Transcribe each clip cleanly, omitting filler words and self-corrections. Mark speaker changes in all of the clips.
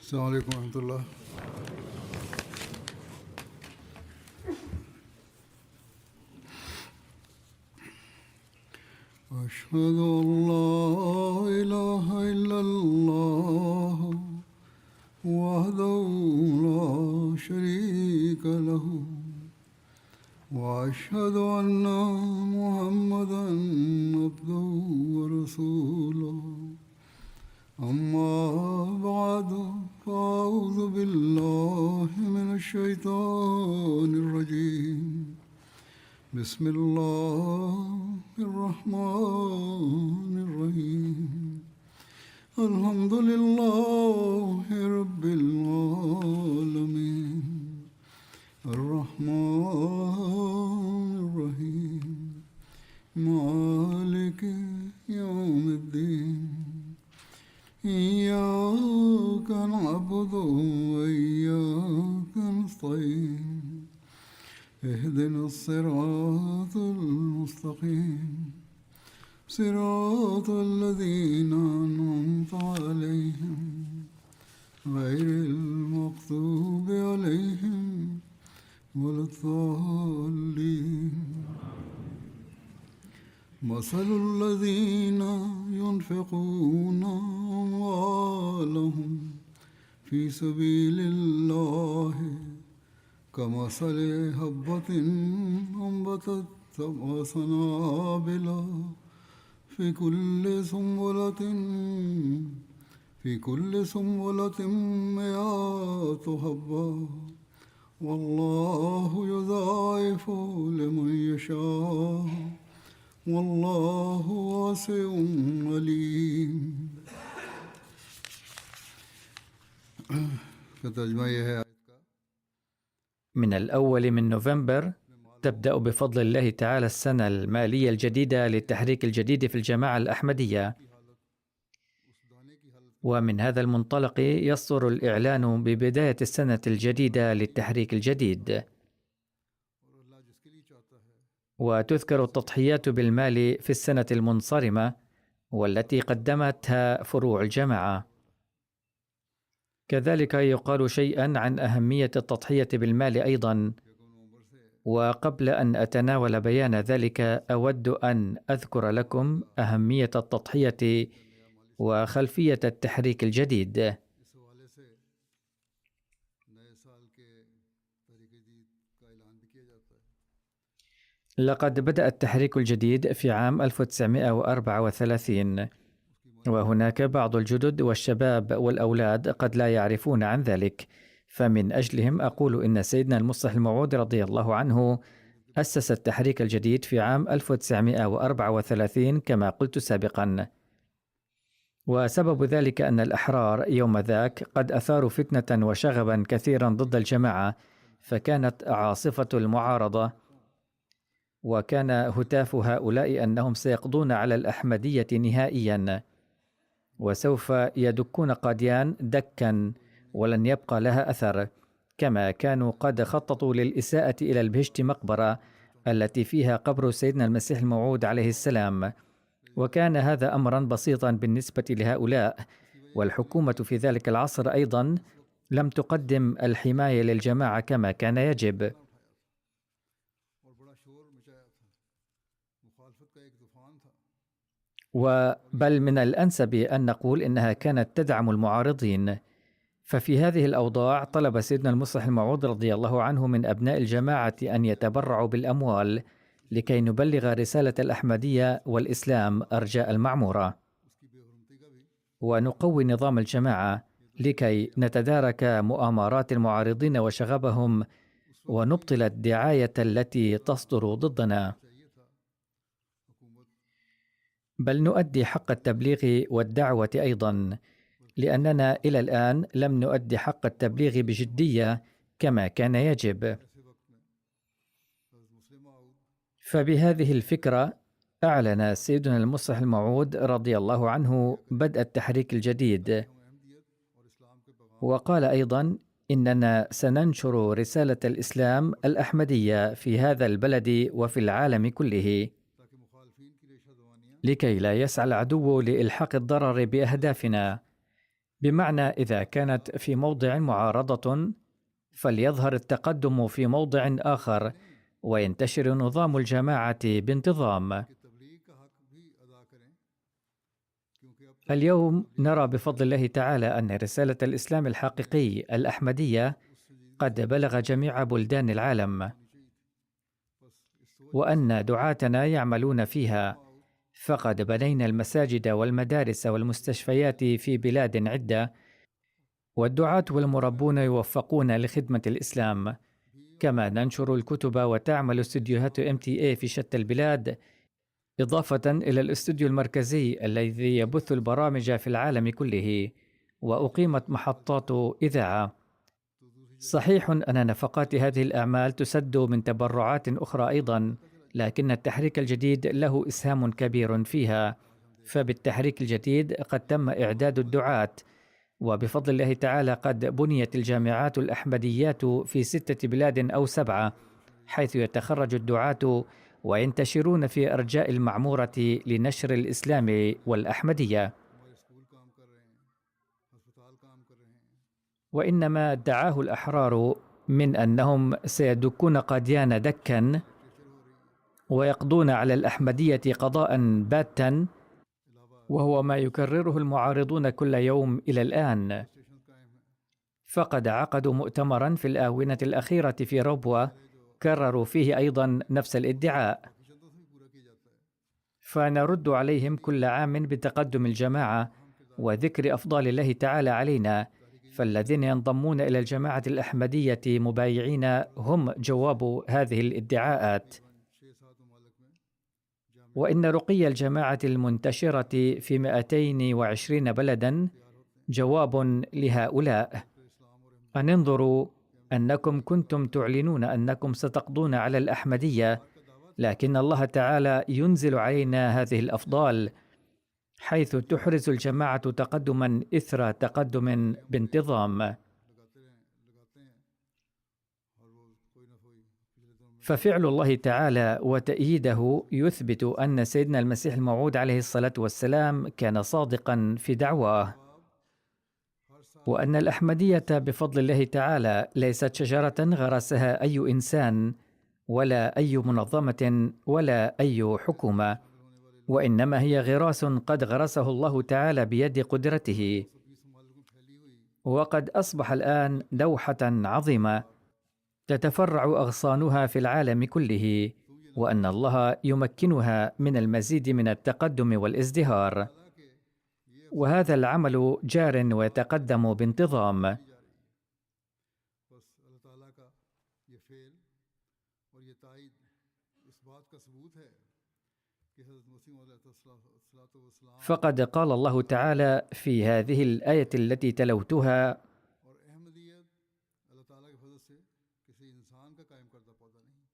Speaker 1: السلام عليكم ورحمة الله. أشهد أن لا إله إلا الله وحده لا شريك له وأشهد أن محمدا عبده ورسوله. أما بعد فأعوذ بالله من الشيطان الرجيم. بسم الله الرحمن الرحيم. الحمد لله رب العالمين الرحمن الرحيم مالك يوم الدين. إياك نعبد وإياك نستعين. اهدنا الصراط المستقيم صراط الذين أنعمت عليهم غير المغضوب عليهم ولا الضالين. مثل الذين ينفقون أموالهم في سبيل الله كمثل حبة أنبتت سبع سنابل في كل سنبلة مئة حبة والله يضاعف لمن يشاء والله واسع عليم.
Speaker 2: من الأول من نوفمبر تبدأ بفضل الله تعالى السنة المالية الجديدة للتحريك الجديد في الجماعة الأحمدية، ومن هذا المنطلق يصدر الإعلان ببداية السنة الجديدة للتحريك الجديد، وتذكر التضحيات بالمال في السنة المنصرمة والتي قدمتها فروع الجماعة. كذلك يقال شيئا عن أهمية التضحية بالمال أيضا، وقبل أن أتناول بيان ذلك أود أن أذكر لكم أهمية التضحية وخلفية التحريك الجديد. لقد بدأ التحريك الجديد في عام 1934، وهناك بعض الجدد والشباب والأولاد قد لا يعرفون عن ذلك، فمن أجلهم أقول إن سيدنا المصلح الموعود رضي الله عنه أسس التحريك الجديد في عام 1934 كما قلت سابقا، وسبب ذلك أن الأحرار يوم ذاك قد أثاروا فتنة وشغبا كثيرا ضد الجماعة، فكانت عاصفة المعارضة، وكان هتاف هؤلاء أنهم سيقضون على الأحمدية نهائيا وسوف يدكون قاديان دكا ولن يبقى لها أثر، كما كانوا قد خططوا للإساءة إلى البهشت مقبرة التي فيها قبر سيدنا المسيح الموعود عليه السلام، وكان هذا أمرا بسيطا بالنسبة لهؤلاء، والحكومة في ذلك العصر أيضا لم تقدم الحماية للجماعة كما كان يجب، وبل من الأنسب أن نقول إنها كانت تدعم المعارضين. ففي هذه الأوضاع طلب سيدنا المصلح الموعود رضي الله عنه من أبناء الجماعة أن يتبرعوا بالأموال لكي نبلغ رسالة الأحمدية والإسلام أرجاء المعمورة، ونقوي نظام الجماعة لكي نتدارك مؤامرات المعارضين وشغبهم ونبطل الدعاية التي تصدر ضدنا، بل نؤدي حق التبليغ والدعوة أيضا، لأننا إلى الآن لم نؤدي حق التبليغ بجدية كما كان يجب. فبهذه الفكرة أعلن سيدنا المصلح الموعود رضي الله عنه بدء التحريك الجديد، وقال أيضا إننا سننشر رسالة الإسلام الأحمدية في هذا البلد وفي العالم كله، لكي لا يسعى العدو لإلحاق الضرر بأهدافنا، بمعنى إذا كانت في موضع معارضة فليظهر التقدم في موضع آخر وينتشر نظام الجماعة بانتظام. اليوم نرى بفضل الله تعالى أن رسالة الإسلام الحقيقي الأحمدية قد بلغ جميع بلدان العالم، وأن دعاتنا يعملون فيها، فقد بنينا المساجد والمدارس والمستشفيات في بلاد عدة، والدعاة والمربون يوفقون لخدمة الإسلام. كما ننشر الكتب وتعمل استديوهات MTA في شتى البلاد، إضافة إلى الاستوديو المركزي الذي يبث البرامج في العالم كله، وأقيمت محطات إذاعة. صحيح أن نفقات هذه الأعمال تسد من تبرعات أخرى أيضا، لكن التحريك الجديد له إسهام كبير فيها. فبالتحريك الجديد قد تم إعداد الدعاة، وبفضل الله تعالى قد بنيت الجامعات الأحمديات في 6 بلاد أو 7، حيث يتخرج الدعاة وينتشرون في أرجاء المعمورة لنشر الإسلام والأحمدية. وإنما ادعاه الأحرار من أنهم سيدكون قاديان دكا ويقضون على الأحمدية قضاء باتا، وهو ما يكرره المعارضون كل يوم إلى الآن. فقد عقدوا مؤتمرا في الآونة الأخيرة في روبوا كرروا فيه أيضا نفس الادعاء، فنرد عليهم كل عام بتقدم الجماعة وذكر أفضال الله تعالى علينا، فالذين ينضمون إلى الجماعة الأحمدية مبايعين هم جواب هذه الادعاءات. وإن رقي الجماعة المنتشرة في 220 بلدا جواب لهؤلاء. أن انظروا أنكم كنتم تعلنون أنكم ستقضون على الأحمدية، لكن الله تعالى ينزل علينا هذه الأفضال، حيث تحرز الجماعة تقدما إثر تقدم بانتظام. ففعل الله تعالى وتأييده يثبت أن سيدنا المسيح الموعود عليه الصلاة والسلام كان صادقا في دعواه، وأن الأحمدية بفضل الله تعالى ليست شجرة غرسها أي إنسان ولا أي منظمة ولا أي حكومة، وإنما هي غراس قد غرسه الله تعالى بيد قدرته، وقد أصبح الآن دوحة عظيمة تتفرع أغصانها في العالم كله، وأن الله يمكنها من المزيد من التقدم والازدهار، وهذا العمل جار ويتقدم بانتظام. فقد قال الله تعالى في هذه الآية التي تلوتها: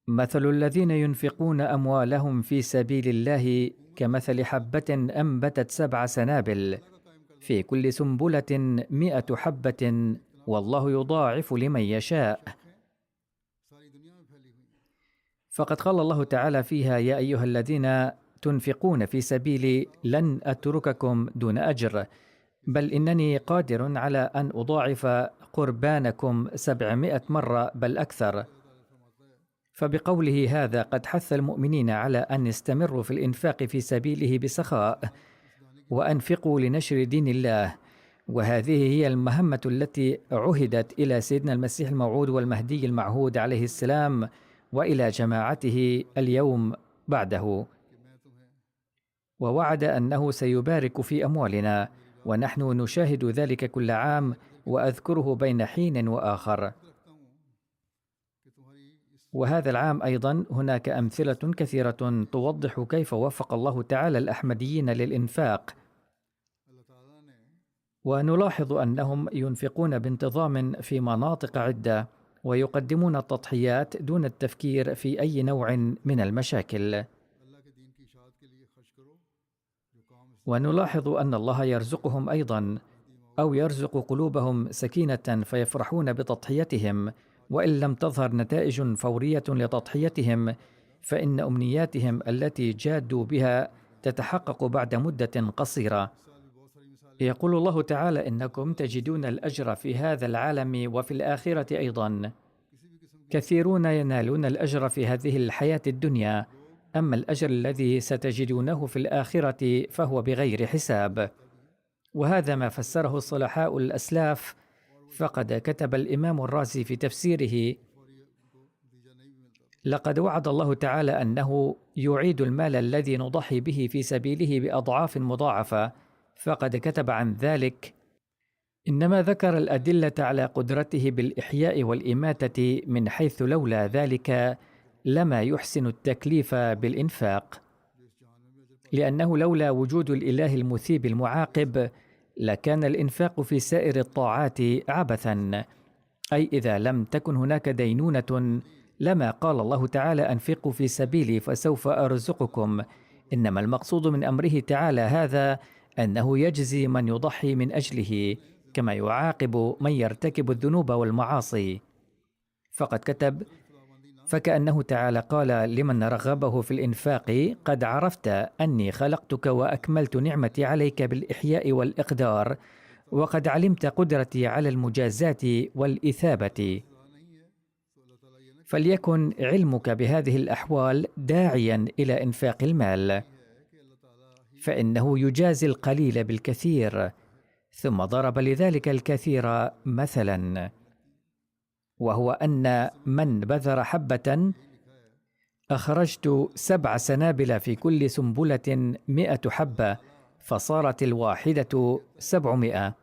Speaker 2: مثل الذين ينفقون أموالهم في سبيل الله كمثل حبة أنبتت 7 سنابل في كل سنبلة 100 حبة والله يضاعف لمن يشاء. فقد قال الله تعالى فيها: يا أيها الذين تنفقون في سبيلي لن أترككم دون أجر، بل إنني قادر على أن أضاعف قربانكم 700 مرة بل أكثر. فبقوله هذا قد حث المؤمنين على أن يستمروا في الإنفاق في سبيله بسخاء، وأنفقوا لنشر دين الله، وهذه هي المهمة التي عهدت إلى سيدنا المسيح الموعود والمهدي المعهود عليه السلام وإلى جماعته اليوم بعده، ووعد أنه سيبارك في أموالنا، ونحن نشاهد ذلك كل عام وأذكره بين حين وآخر. وهذا العام أيضا هناك أمثلة كثيرة توضح كيف وفق الله تعالى الأحمديين للإنفاق، ونلاحظ أنهم ينفقون بانتظام في مناطق عدة ويقدمون التضحيات دون التفكير في أي نوع من المشاكل. ونلاحظ أن الله يرزقهم أيضا، أو يرزق قلوبهم سكينة فيفرحون بتضحيتهم، وإن لم تظهر نتائج فورية لتضحيتهم فإن أمنياتهم التي جادوا بها تتحقق بعد مدة قصيرة. يقول الله تعالى: إنكم تجدون الأجر في هذا العالم وفي الآخرة أيضا. كثيرون ينالون الأجر في هذه الحياة الدنيا، أما الأجر الذي ستجدونه في الآخرة فهو بغير حساب. وهذا ما فسره الصلحاء الأسلاف، فقد كتب الإمام الرازي في تفسيره: لقد وعد الله تعالى أنه يعيد المال الذي نضحي به في سبيله بأضعاف مضاعفة، فقد كتب عن ذلك: إنما ذكر الأدلة على قدرته بالإحياء والإماتة من حيث لولا ذلك لما يحسن التكليف بالإنفاق، لأنه لولا وجود الإله المثيب المعاقب لكان الإنفاق في سائر الطاعات عبثا، أي إذا لم تكن هناك دينونة لما قال الله تعالى: أنفقوا في سبيلي فسوف أرزقكم. إنما المقصود من أمره تعالى هذا أنه يجزي من يضحي من أجله، كما يعاقب من يرتكب الذنوب والمعاصي. فقد كتب: فكأنه تعالى قال لمن رغبه في الإنفاق: قد عرفت أني خلقتك وأكملت نعمتي عليك بالإحياء والإقدار، وقد علمت قدرتي على المجازاة والإثابة. فليكن علمك بهذه الأحوال داعيا إلى إنفاق المال، فإنه يجازي القليل بالكثير. ثم ضرب لذلك الكثير مثلا، وهو أن من بذر حبة أخرجت 7 سنابل في كل سنبلة 100 حبة، فصارت الواحدة 700.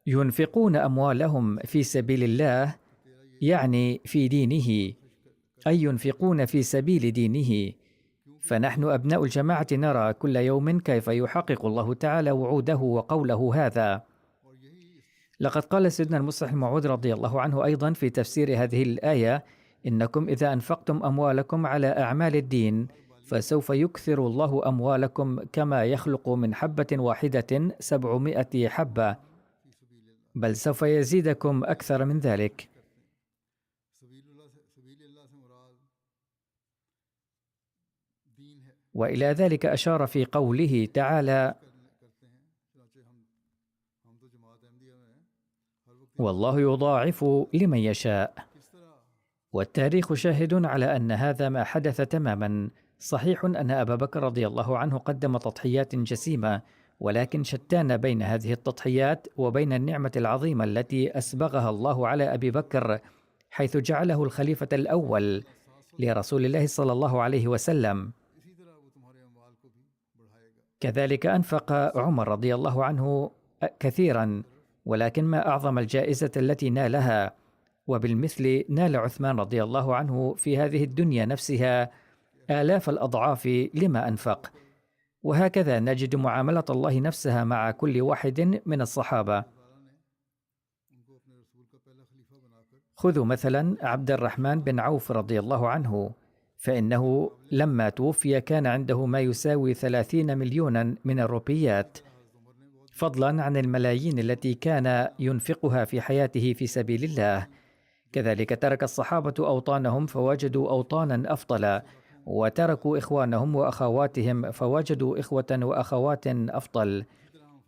Speaker 2: فينفقون أموالهم في سبيل الله، يعني في دينه، أي ينفقون في سبيل دينه. فنحن أبناء الجماعة نرى كل يوم كيف يحقق الله تعالى وعوده وقوله هذا. لقد قال سيدنا المصلح الموعود رضي الله عنه أيضا في تفسير هذه الآية: إنكم إذا أنفقتم أموالكم على أعمال الدين فسوف يكثر الله أموالكم كما يخلق من حبة واحدة 700 حبة، بل سوف يزيدكم أكثر من ذلك. وإلى ذلك أشار في قوله تعالى: والله يضاعف لمن يشاء. والتاريخ شاهد على أن هذا ما حدث تماما. صحيح أن أبا بكر رضي الله عنه قدم تضحيات جسيمة، ولكن شتان بين هذه التضحيات وبين النعمة العظيمة التي أسبغها الله على أبي بكر، حيث جعله الخليفة الأول لرسول الله صلى الله عليه وسلم. كذلك أنفق عمر رضي الله عنه كثيرا، ولكن ما أعظم الجائزة التي نالها. وبالمثل نال عثمان رضي الله عنه في هذه الدنيا نفسها آلاف الأضعاف لما أنفق. وهكذا نجد معاملة الله نفسها مع كل واحد من الصحابة. خذوا مثلا عبد الرحمن بن عوف رضي الله عنه، فإنه لما توفي كان عنده ما يساوي 30 مليونا من الروبيات، فضلا عن الملايين التي كان ينفقها في حياته في سبيل الله. كذلك ترك الصحابة أوطانهم فوجدوا أوطانا أفضل، وتركوا إخوانهم وأخواتهم فوجدوا إخوة وأخوات أفضل،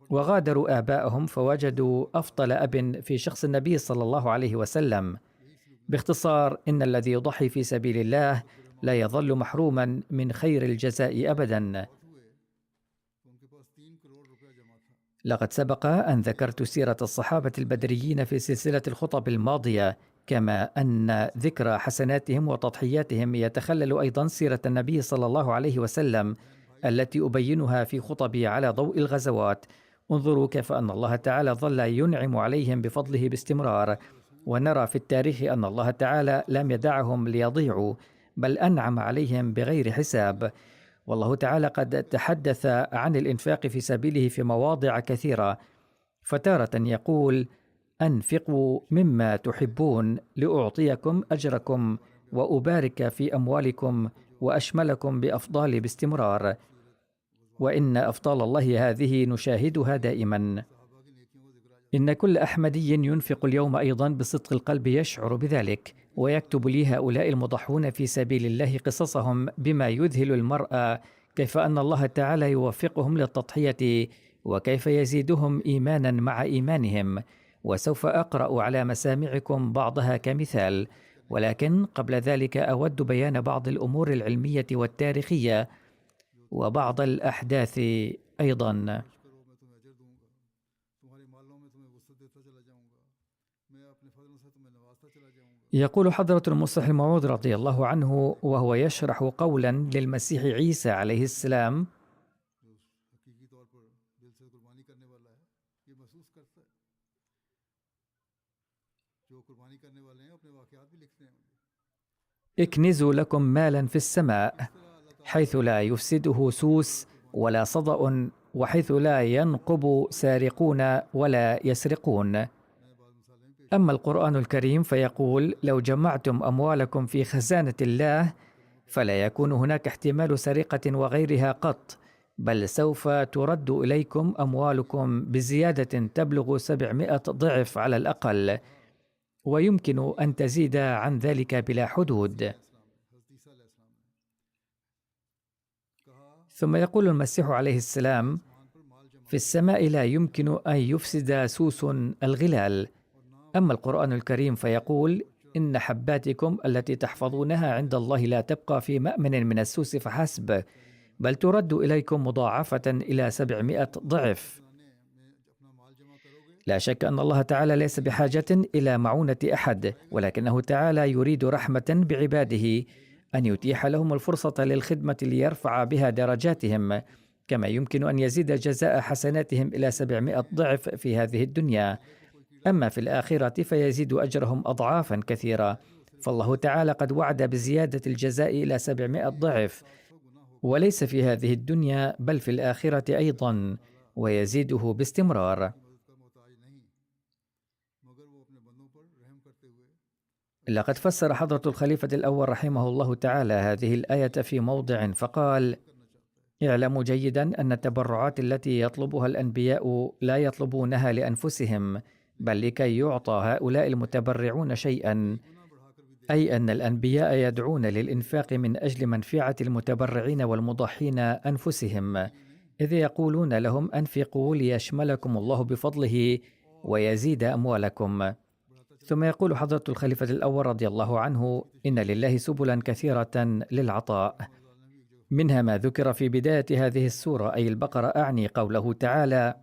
Speaker 2: وغادروا آباءهم فوجدوا أفضل أب في شخص النبي صلى الله عليه وسلم. باختصار، إن الذي يضحي في سبيل الله لا يظل محروما من خير الجزاء أبدا. لقد سبق أن ذكرت سيرة الصحابة البدريين في سلسلة الخطب الماضية، كما أن ذكر حسناتهم وتضحياتهم يتخلل أيضا سيرة النبي صلى الله عليه وسلم التي أبينها في خطبي على ضوء الغزوات. انظروا كيف أن الله تعالى ظل ينعم عليهم بفضله باستمرار، ونرى في التاريخ أن الله تعالى لم يدعهم ليضيعوا، بل أنعم عليهم بغير حساب. والله تعالى قد تحدث عن الإنفاق في سبيله في مواضع كثيرة، فتارة يقول: أنفقوا مما تحبون لأعطيكم أجركم وأبارك في أموالكم وأشملكم بأفضال باستمرار. وإن أفضال الله هذه نشاهدها دائما. إن كل أحمدي ينفق اليوم أيضا بصدق القلب يشعر بذلك، ويكتب لي هؤلاء المضحون في سبيل الله قصصهم بما يذهل المرء، كيف أن الله تعالى يوفقهم للتضحية وكيف يزيدهم إيمانا مع إيمانهم. وسوف أقرأ على مسامعكم بعضها كمثال، ولكن قبل ذلك أود بيان بعض الأمور العلمية والتاريخية وبعض الأحداث أيضا. يقول حضرة المصلح الموعود رضي الله عنه وهو يشرح قولا للمسيح عيسى عليه السلام: اكنزوا لكم مالا في السماء حيث لا يفسده سوس ولا صدأ، وحيث لا ينقب سارقون ولا يسرقون. أما القرآن الكريم فيقول: لو جمعتم أموالكم في خزانة الله فلا يكون هناك احتمال سرقة وغيرها قط، بل سوف ترد إليكم أموالكم بزيادة تبلغ 700 ضعف على الأقل، ويمكن أن تزيد عن ذلك بلا حدود. ثم يقول المسيح عليه السلام: في السماء لا يمكن أن يفسد سوس الغلال. أما القرآن الكريم فيقول: إن حباتكم التي تحفظونها عند الله لا تبقى في مأمن من السوس فحسب، بل ترد إليكم مضاعفة إلى 700 ضعف. لا شك أن الله تعالى ليس بحاجة إلى معونة أحد، ولكنه تعالى يريد رحمة بعباده أن يتيح لهم الفرصة للخدمة ليرفع بها درجاتهم، كما يمكن أن يزيد جزاء حسناتهم إلى 700 ضعف في هذه الدنيا. أما في الآخرة فيزيد أجرهم أضعافا كثيرة، فالله تعالى قد وعد بزيادة الجزاء إلى 700 ضعف، وليس في هذه الدنيا بل في الآخرة أيضا، ويزيده باستمرار. لقد فسر حضرة الخليفة الأول رحمه الله تعالى هذه الآية في موضع فقال: اعلموا جيدا أن التبرعات التي يطلبها الأنبياء لا يطلبونها لأنفسهم، بل لكي يعطى هؤلاء المتبرعون شيئا، أي أن الأنبياء يدعون للإنفاق من أجل منفعة المتبرعين والمضحين أنفسهم، إذ يقولون لهم: أنفقوا ليشملكم الله بفضله ويزيد أموالكم. ثم يقول حضرة الخليفة الأول رضي الله عنه: إن لله سبلا كثيرة للعطاء، منها ما ذكر في بداية هذه السورة أي البقرة، أعني قوله تعالى: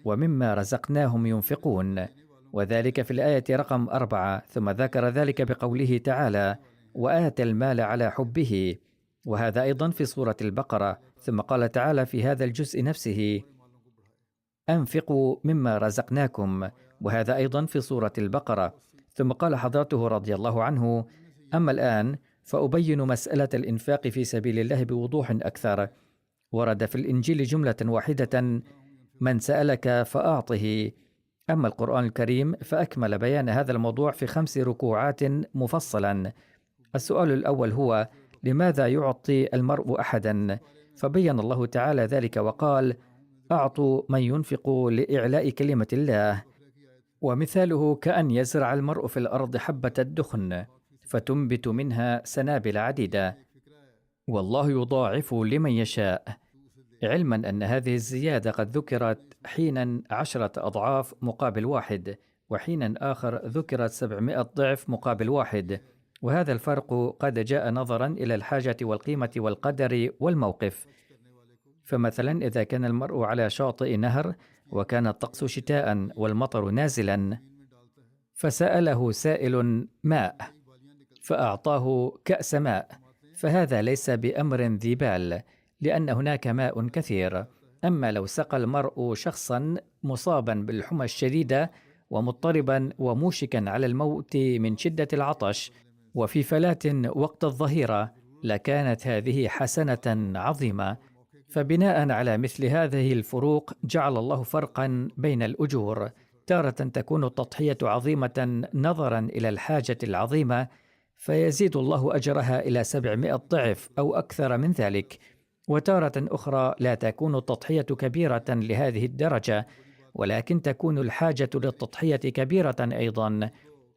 Speaker 2: ومما رزقناهم ينفقون، وذلك في الآية رقم 4. ثم ذكر ذلك بقوله تعالى: وآتى المال على حبه، وهذا أيضا في سورة البقرة. ثم قال تعالى في هذا الجزء نفسه: أنفقوا مما رزقناكم، وهذا أيضا في سورة البقرة. ثم قال حضرته رضي الله عنه: أما الآن فأبين مسألة الإنفاق في سبيل الله بوضوح أكثر. ورد في الإنجيل جملة واحدة: من سألك فأعطه. أما القرآن الكريم فأكمل بيان هذا الموضوع في 5 ركوعات مفصلا. السؤال الأول هو: لماذا يعطي المرء أحدا؟ فبين الله تعالى ذلك وقال: أعطوا من ينفق لإعلاء كلمة الله. ومثاله كأن يزرع المرء في الأرض حبة الدخن فتنبت منها سنابل عديدة، والله يضاعف لمن يشاء، علما أن هذه الزيادة قد ذكرت حينا 10 أضعاف مقابل 1، وحينا آخر ذكرت 700 ضعف مقابل 1، وهذا الفرق قد جاء نظرا إلى الحاجة والقيمة والقدر والموقف. فمثلا إذا كان المرء على شاطئ نهر وكان الطقس شتاء والمطر نازلا، فسأله سائل ماء فأعطاه كأس ماء، فهذا ليس بأمر ذي بال، لأن هناك ماء كثير. أما لو سقى المرء شخصا مصابا بالحمى الشديدة ومضطربا وموشكا على الموت من شدة العطش وفي فلاة وقت الظهيرة، لكانت هذه حسنة عظيمة. فبناء على مثل هذه الفروق جعل الله فرقا بين الأجور، تارة تكون التضحية عظيمة نظرا إلى الحاجة العظيمة فيزيد الله أجرها إلى 700 ضعف أو أكثر من ذلك، وتارة أخرى لا تكون التضحية كبيرة لهذه الدرجة ولكن تكون الحاجة للتضحية كبيرة أيضا،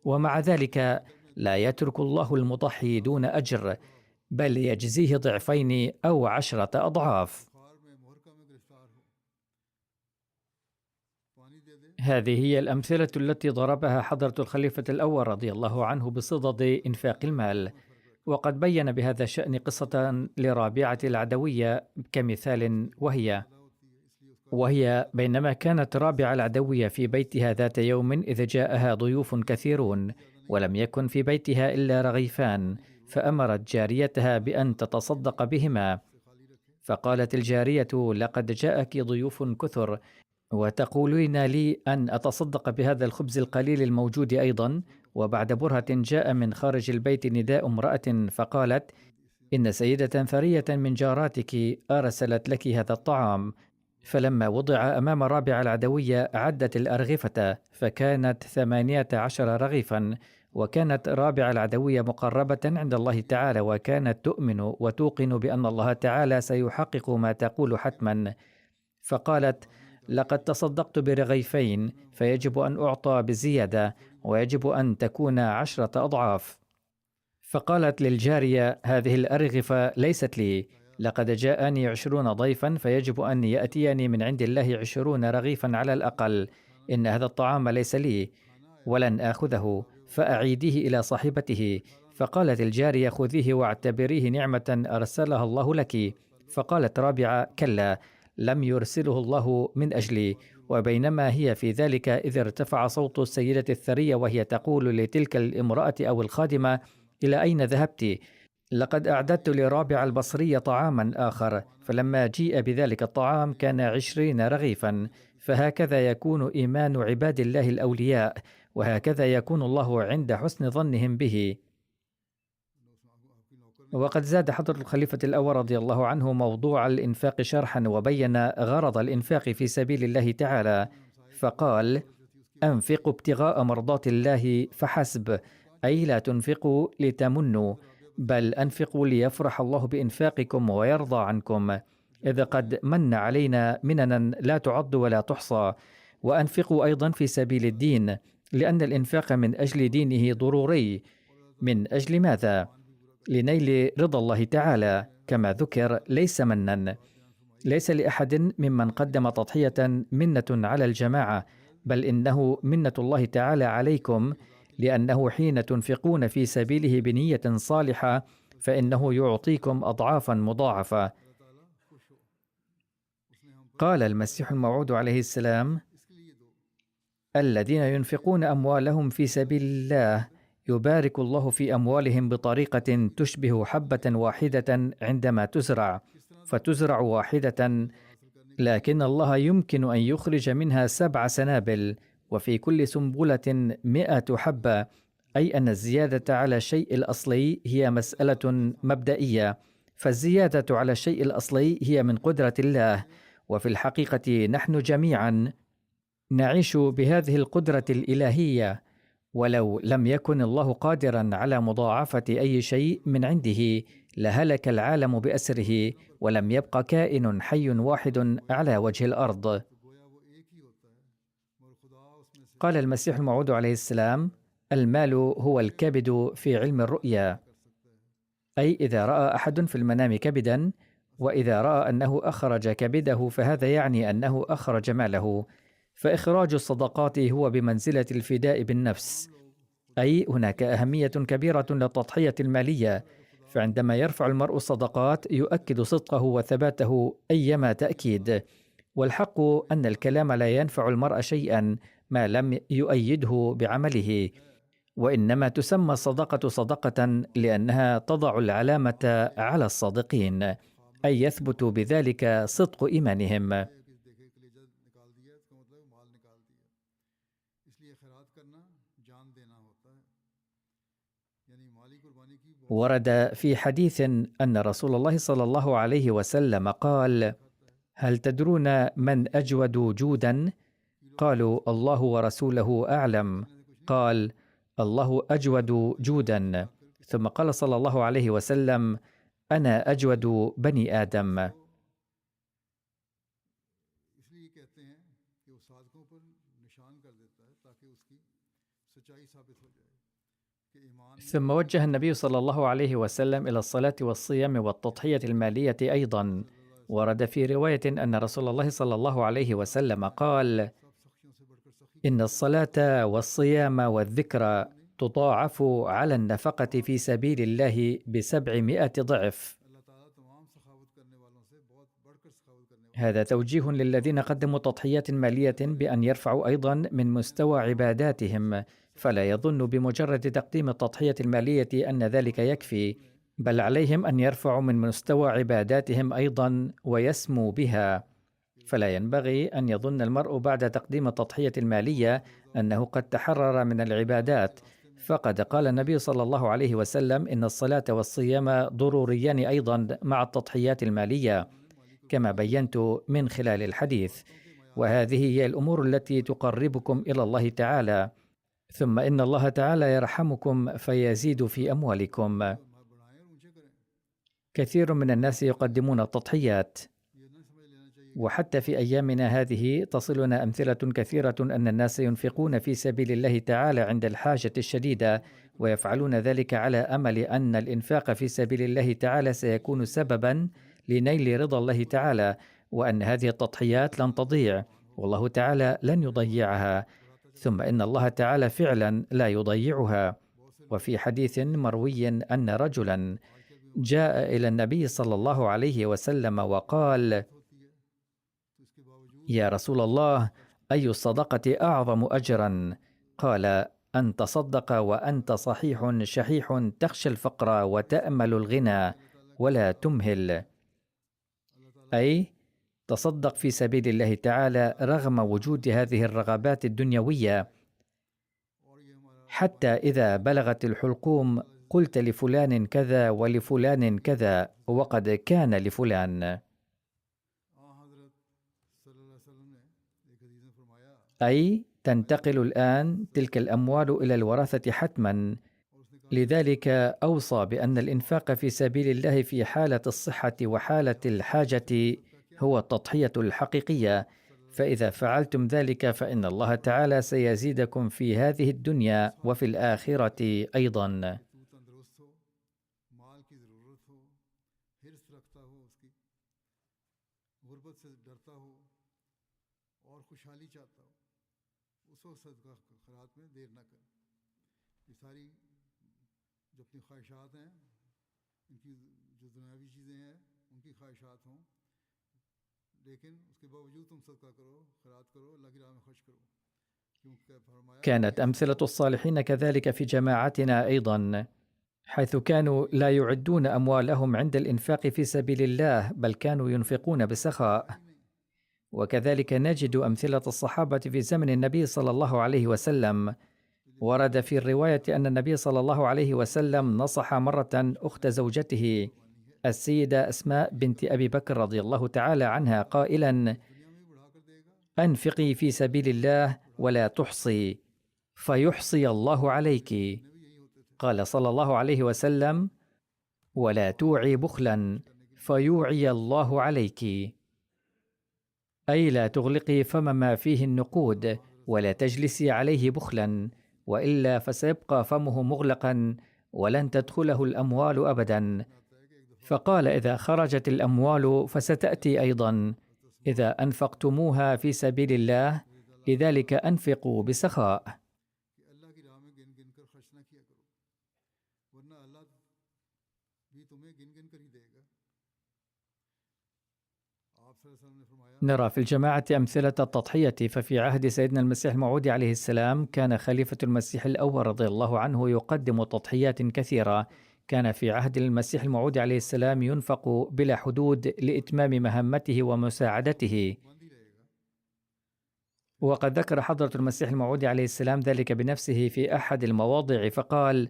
Speaker 2: ومع ذلك لا يترك الله المضحي دون أجر، بل يجزيه ضعفين أو 10 أضعاف. هذه هي الأمثلة التي ضربها حضرة الخليفة الأول رضي الله عنه بصدد إنفاق المال، وقد بين بهذا الشأن قصة لرابعة العدوية كمثال، وهي بينما كانت رابعة العدوية في بيتها ذات يوم إذ جاءها ضيوف كثيرون، ولم يكن في بيتها إلا رغيفان، فأمرت جاريتها بأن تتصدق بهما. فقالت الجارية: لقد جاءك ضيوف كثر، وتقولين لي أن أتصدق بهذا الخبز القليل الموجود أيضا. وبعد برهة جاء من خارج البيت نداء امرأة فقالت: إن سيدة ثرية من جاراتك أرسلت لك هذا الطعام. فلما وضع أمام رابعة العدوية عدت الأرغفة، فكانت 18 رغيفا، وكانت رابعة العدوية مقربة عند الله تعالى، وكانت تؤمن وتوقن بأن الله تعالى سيحقق ما تقول حتما. فقالت: لقد تصدقت برغيفين، فيجب أن أعطى بزيادة، ويجب أن تكون 10 أضعاف. فقالت للجارية: هذه الأرغفة ليست لي، لقد جاءني 20 ضيفا، فيجب أن يأتيني من عند الله 20 رغيفا على الأقل. إن هذا الطعام ليس لي ولن آخذه، فأعيديه إلى صاحبته. فقالت الجارية: خذيه واعتبريه نعمة أرسلها الله لك. فقالت رابعة: كلا، لم يرسله الله من أجلي. وبينما هي في ذلك إذ ارتفع صوت السيدة الثرية وهي تقول لتلك الامرأة أو الخادمة: إلى أين ذهبت؟ لقد أعددت لرابعة البصرية طعاما آخر. فلما جيء بذلك الطعام كان 20 رغيفا. فهكذا يكون إيمان عباد الله الأولياء، وهكذا يكون الله عند حسن ظنهم به. وقد زاد حضرة الخليفة الأول رضي الله عنه موضوع الإنفاق شرحا، وبين غرض الإنفاق في سبيل الله تعالى، فقال: أنفقوا ابتغاء مرضات الله فحسب، أي لا تنفقوا لتمنوا، بل أنفقوا ليفرح الله بإنفاقكم ويرضى عنكم، إذ قد من علينا مننا لا تعد ولا تحصى. وأنفقوا أيضا في سبيل الدين، لأن الإنفاق من أجل دينه ضروري. من أجل ماذا؟ لنيل رضا الله تعالى، كما ذكر ليس منا. ليس لأحد ممن قدم تضحية منة على الجماعة، بل إنه منة الله تعالى عليكم، لأنه حين تنفقون في سبيله بنية صالحة فإنه يعطيكم أضعافا مضاعفة. قال المسيح الموعود عليه السلام: الذين ينفقون أموالهم في سبيل الله يبارك الله في أموالهم بطريقة تشبه حبة واحدة عندما تزرع، فتزرع واحدة، لكن الله يمكن أن يخرج منها 7 سنابل، وفي كل سنبلة 100 حبة. أي أن الزيادة على الشيء الأصلي هي مسألة مبدئية، فالزيادة على الشيء الأصلي هي من قدرة الله، وفي الحقيقة نحن جميعا نعيش بهذه القدرة الإلهية. ولو لم يكن الله قادرا على مضاعفة أي شيء من عنده لهلك العالم بأسره، ولم يبق كائن حي واحد على وجه الأرض. قال المسيح الموعود عليه السلام: المال هو الكبد في علم الرؤيا، أي إذا رأى أحد في المنام كبدا، وإذا رأى أنه أخرج كبده فهذا يعني أنه أخرج ماله. فإخراج الصدقات هو بمنزلة الفداء بالنفس، أي هناك أهمية كبيرة للتضحية المالية. فعندما يرفع المرء الصدقات يؤكد صدقه وثباته أيما تأكيد. والحق أن الكلام لا ينفع المرء شيئا ما لم يؤيده بعمله، وإنما تسمى الصدقة صدقة لأنها تضع العلامة على الصادقين، أي يثبت بذلك صدق إيمانهم. ورد في حديث أن رسول الله صلى الله عليه وسلم قال: هل تدرون من أجود جودا؟ قالوا: الله ورسوله أعلم. قال: الله أجود جودا. ثم قال صلى الله عليه وسلم: أنا أجود بني آدم. ثم وجه النبي صلى الله عليه وسلم إلى الصلاة والصيام والتضحية المالية أيضا. ورد في رواية أن رسول الله صلى الله عليه وسلم قال: إن الصلاة والصيام والذكر تضاعف على النفقة في سبيل الله ب700 ضعف. هذا توجيه للذين قدموا تضحيات مالية بأن يرفعوا أيضا من مستوى عباداتهم، فلا يظن بمجرد تقديم التضحية المالية أن ذلك يكفي، بل عليهم أن يرفعوا من مستوى عباداتهم أيضا ويسموا بها. فلا ينبغي أن يظن المرء بعد تقديم التضحية المالية أنه قد تحرر من العبادات، فقد قال النبي صلى الله عليه وسلم: إن الصلاة والصيام ضروريان أيضا مع التضحيات المالية، كما بينت من خلال الحديث، وهذه هي الأمور التي تقربكم إلى الله تعالى. ثم إن الله تعالى يرحمكم فيزيد في أموالكم. كثير من الناس يقدمون التضحيات، وحتى في أيامنا هذه تصلنا أمثلة كثيرة أن الناس ينفقون في سبيل الله تعالى عند الحاجة الشديدة، ويفعلون ذلك على أمل أن الإنفاق في سبيل الله تعالى سيكون سببا لنيل رضا الله تعالى، وأن هذه التضحيات لن تضيع، والله تعالى لن يضيعها. ثم إن الله تعالى فعلا لا يضيعها. وفي حديث مروي أن رجلا جاء إلى النبي صلى الله عليه وسلم وقال: يا رسول الله، أي الصدقة أعظم أجرا؟ قال: أن تصدق وأنت صحيح شحيح تخشى الفقر وتأمل الغنى ولا تمهل، أي تصدق في سبيل الله تعالى رغم وجود هذه الرغبات الدنيوية، حتى إذا بلغت الحلقوم قلت لفلان كذا ولفلان كذا وقد كان لفلان، أي تنتقل الآن تلك الأموال إلى الورثة حتما. لذلك أوصى بأن الإنفاق في سبيل الله في حالة الصحة وحالة الحاجة هو التضحية الحقيقية، فإذا فعلتم ذلك فإن الله تعالى سيزيدكم في هذه الدنيا وفي الآخرة أيضا. كانت أمثلة الصالحين كذلك في جماعتنا أيضا، حيث كانوا لا يعدون أموالهم عند الإنفاق في سبيل الله، بل كانوا ينفقون بسخاء. وكذلك نجد أمثلة الصحابة في زمن النبي صلى الله عليه وسلم. ورد في الرواية أن النبي صلى الله عليه وسلم نصح مرة أخت زوجته السيدة أسماء بنت أبي بكر رضي الله تعالى عنها قائلا: أنفقي في سبيل الله ولا تحصي فيحصي الله عليك. قال صلى الله عليه وسلم: ولا توعي بخلا فيوعي الله عليك، أي لا تغلقي فم ما فيه النقود ولا تجلسي عليه بخلا، وإلا فسيبقى فمه مغلقا ولن تدخله الأموال أبدا. فقال: إذا خرجت الأموال فستأتي أيضا إذا أنفقتموها في سبيل الله، لذلك أنفقوا بسخاء. نرى في الجماعة أمثلة التضحية، ففي عهد سيدنا المسيح الموعود عليه السلام كان خليفة المسيح الأول رضي الله عنه يقدم تضحيات كثيرة. كان في عهد المسيح الموعود عليه السلام ينفق بلا حدود لإتمام مهمته ومساعدته. وقد ذكر حضرة المسيح الموعود عليه السلام ذلك بنفسه في أحد المواضع فقال: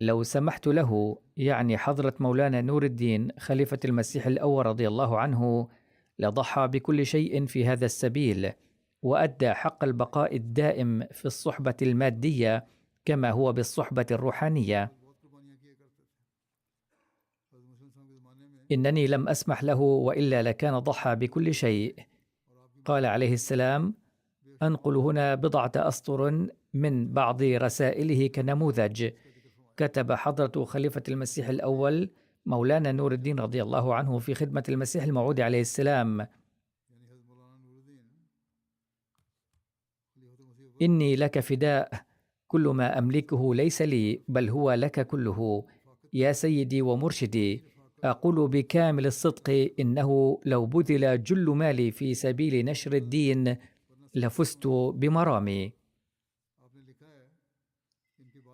Speaker 2: لو سمحت له، يعني حضرة مولانا نور الدين خليفة المسيح الأول رضي الله عنه، لضحى بكل شيء في هذا السبيل، وأدى حق البقاء الدائم في الصحبة المادية كما هو بالصحبة الروحانية. إنني لم أسمح له وإلا لكان ضحى بكل شيء. قال عليه السلام: أنقل هنا بضعة أسطر من بعض رسائله كنموذج. كتب حضرة خليفة المسيح الأول مولانا نور الدين رضي الله عنه في خدمة المسيح الموعود عليه السلام: إني لك فداء، كل ما أملكه ليس لي بل هو لك كله، يا سيدي ومرشدي. أقول بكامل الصدق إنه لو بذل جل مالي في سبيل نشر الدين لفزت بمرامي.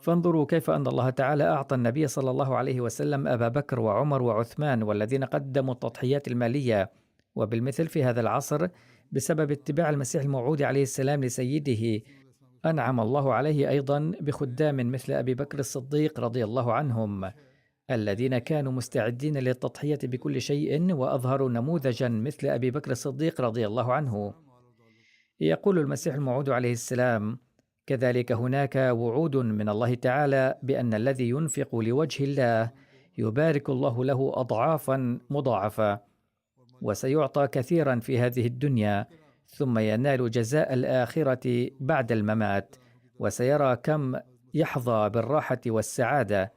Speaker 2: فانظروا كيف أن الله تعالى أعطى النبي صلى الله عليه وسلم أبا بكر وعمر وعثمان والذين قدموا التضحيات المالية. وبالمثل في هذا العصر بسبب اتباع المسيح الموعود عليه السلام لسيده أنعم الله عليه أيضا بخدام مثل أبي بكر الصديق رضي الله عنهم، الذين كانوا مستعدين للتضحية بكل شيء، وأظهروا نموذجا مثل أبي بكر الصديق رضي الله عنه. يقول المسيح الموعود عليه السلام: كذلك هناك وعود من الله تعالى بأن الذي ينفق لوجه الله يبارك الله له أضعافا مضاعفة، وسيعطى كثيرا في هذه الدنيا، ثم ينال جزاء الآخرة بعد الممات، وسيرى كم يحظى بالراحة والسعادة.